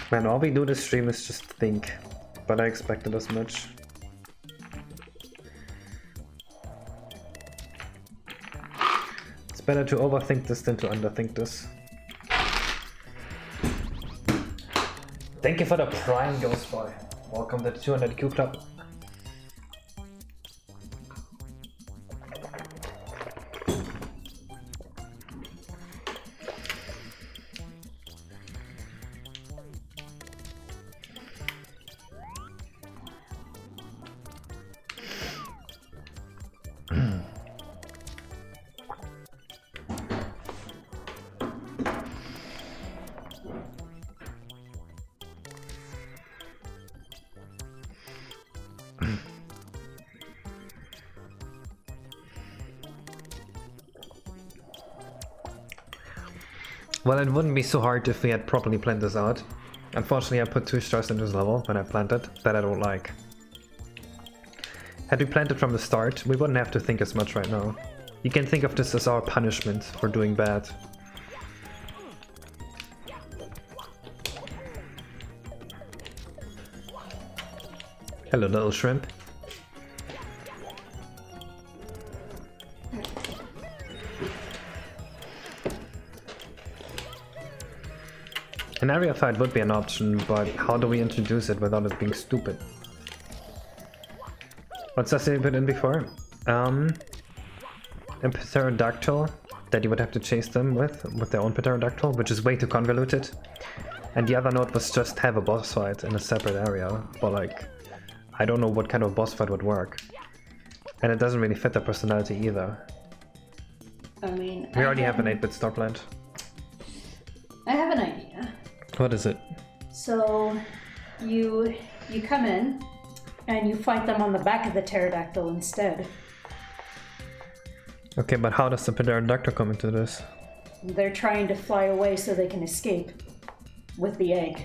Man, all we do this stream is just think, but I expected as much. It's better to overthink this than to underthink this. Thank you for the Prime, Ghost Boy. Welcome to the 200 Q Club. Well, it wouldn't be so hard if we had properly planned this out. Unfortunately, I put 2 stars in this level when I planned it, that I don't like. Had we planned it from the start, we wouldn't have to think as much right now. You can think of this as our punishment for doing bad. Hello, little shrimp. An area fight would be an option, but how do we introduce it without it being stupid? What's that they put in before? A pterodactyl that you would have to chase them with their own pterodactyl, which is way too convoluted. And the other note was just have a boss fight in a separate area, but like, I don't know what kind of boss fight would work. And it doesn't really fit their personality either. I mean, We already have an 8-bit Starplant. I have an idea. What is it? So you come in and you fight them on the back of the pterodactyl instead. Okay, but how does the pterodactyl come into this? They're trying to fly away so they can escape with the egg.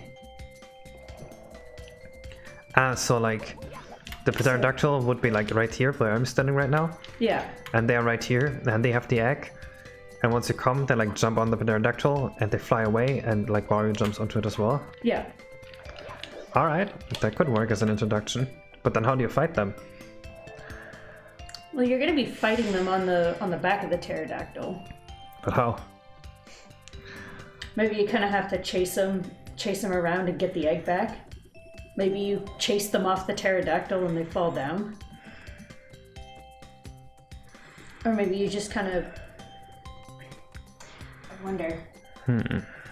Ah, so like the pterodactyl would be like right here where I'm standing right now, Yeah. and they're right here, and they have the egg. And once you come, they like jump on the pterodactyl and they fly away, and like Mario jumps onto it as well. Yeah. Alright, that could work as an introduction. But then how do you fight them? Well, you're gonna be fighting them on the back of the pterodactyl. But how? Maybe you kind of have to chase them around and get the egg back. Maybe you chase them off the pterodactyl and they fall down. Or maybe you just kind of... I wonder.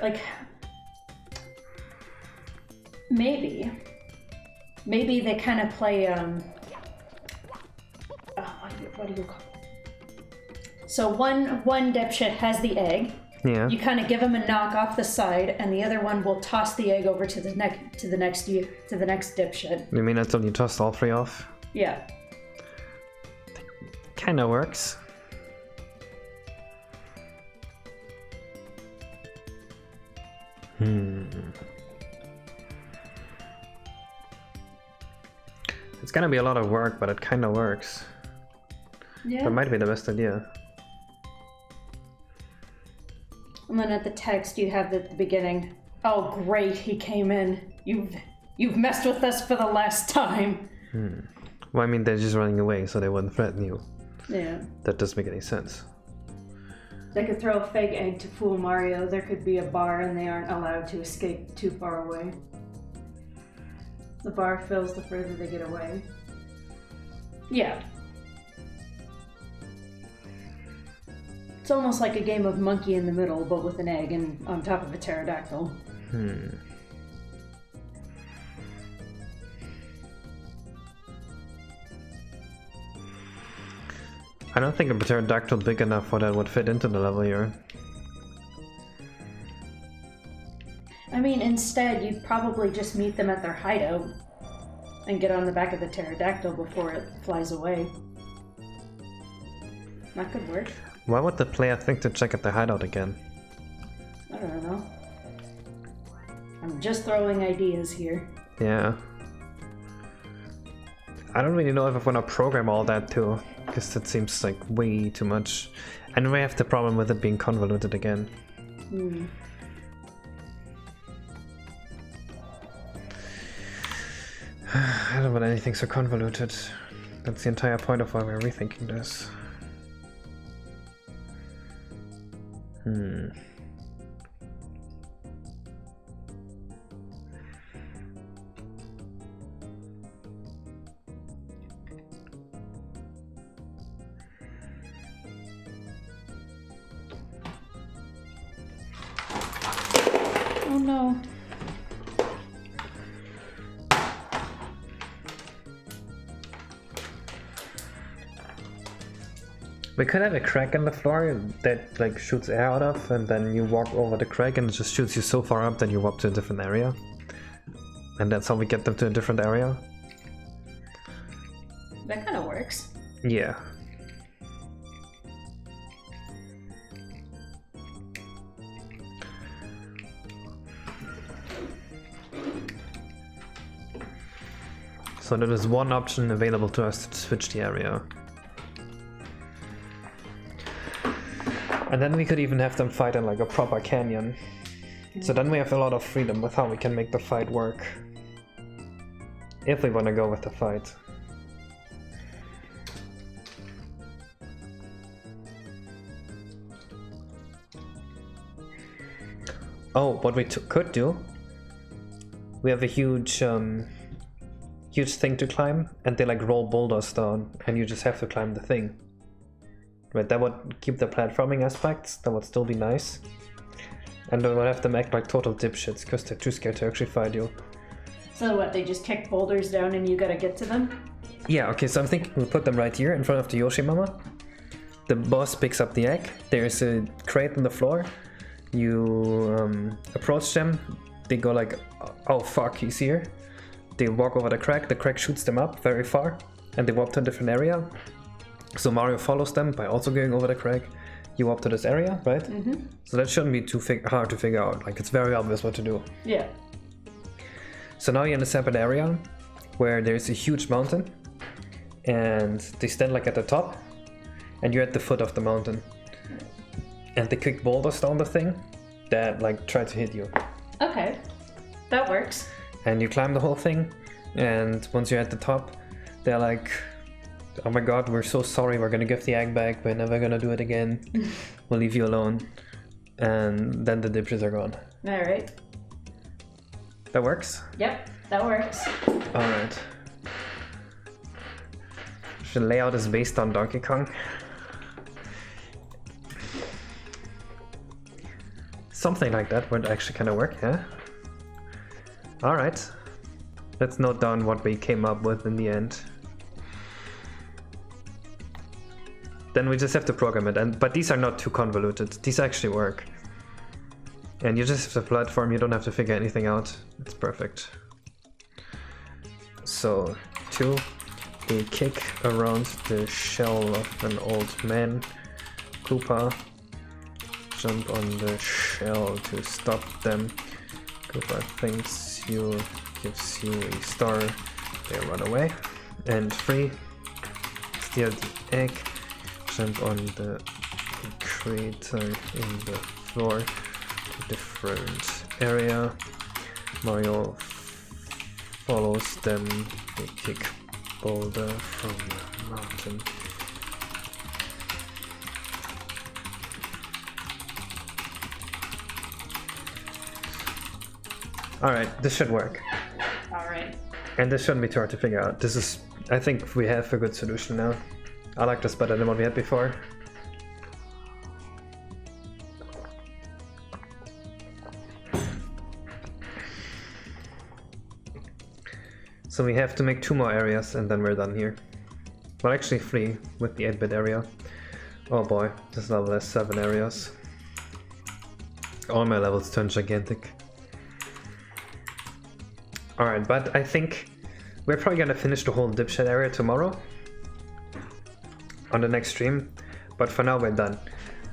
Like... Maybe they kind of play, what do you call it? So one dipshit has the egg. Yeah. You kind of give him a knock off the side, and the other one will toss the egg over to the next dipshit. You mean until you toss all three off? Yeah. Kinda works. It's gonna be a lot of work, but it kinda works. Yeah. That might be the best idea. And then at the text, you have the beginning. Oh, great! He came in. You've messed with us for the last time. Well, I mean, they're just running away, so they wouldn't threaten you. Yeah. That doesn't make any sense. They could throw a fake egg to fool Mario. There could be a bar, and they aren't allowed to escape too far away. The bar fills the further they get away. Yeah. It's almost like a game of monkey in the middle, but with an egg and on top of a pterodactyl. I don't think a pterodactyl big enough for that would fit into the level here. I mean, instead, you'd probably just meet them at their hideout and get on the back of the pterodactyl before it flies away. That could work. Why would the player think to check at the hideout again? I don't know. I'm just throwing ideas here. Yeah. I don't really know if I want to program all that too, because that seems like way too much. And we have the problem with it being convoluted again. I don't want anything so convoluted. That's the entire point of why we're rethinking this. Oh no. We could have a crack in the floor that like shoots air out of, and then you walk over the crack and it just shoots you so far up that you walk to a different area. And that's how we get them to a different area. That kind of works. Yeah. So there is one option available to us to switch the area. And then we could even have them fight in like a proper canyon. So then we have a lot of freedom with how we can make the fight work. if we want to go with the fight. Oh, what we could do, we have a huge huge thing to climb, and they like roll boulders down, and you just have to climb the thing. Right, that would keep the platforming aspects, that would still be nice. And then we'll have them act like total dipshits, because they're too scared to actually fight you. So what, they just kick boulders down and you gotta get to them? Yeah, okay, so I'm thinking we'll put them right here in front of the Yoshi Mama. The boss picks up the egg, there's a crate on the floor. You approach them, they go like, oh fuck, he's here. They walk over the crack shoots them up very far, and they walk to a different area. So Mario follows them by also going over the crack. You walk to this area, right? Mm-hmm. So that shouldn't be too hard to figure out, like it's very obvious what to do. Yeah. So now you're in a separate area, where there's a huge mountain, and they stand like at the top, and you're at the foot of the mountain. And they kick boulders down the thing that like try to hit you. Okay, that works. And you climb the whole thing, and once you're at the top, they're like, oh my god, we're so sorry, we're gonna give the egg back, we're never gonna do it again, we'll leave you alone. And then the dipshits are gone. Alright. That works? Yep, that works. Alright. The layout is based on Donkey Kong. Something like that would actually kind of work, yeah? Alright. Let's note down what we came up with in the end. Then we just have to program it, but these are not too convoluted. These actually work. And you just have the platform, you don't have to figure anything out. It's perfect. So, 2, they kick around the shell of an old man, Koopa. Jump on the shell to stop them. Koopa thanks you, gives you a star. They run away. And 3, steal the egg. Jump on the crater in the floor to different area. Mario follows them. They kick boulder from the mountain. Alright, this should work. Alright. And this shouldn't be too hard to figure out. This is, I think we have a good solution now. I like this better than what we had before. So we have to make 2 more areas and then we're done here. Well, actually 3 with the 8-bit area. Oh boy, this level has 7 areas. All my levels turn gigantic. Alright, but I think we're probably gonna finish the whole dipshit area tomorrow on the next stream, but for now we're done.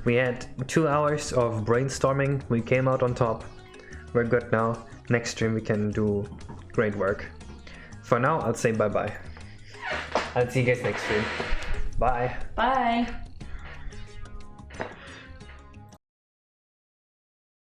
We had 2 hours of brainstorming, we came out on top, we're good now. Next stream we can do great work. For now, I'll say bye-bye. I'll see you guys next stream. Bye. Bye.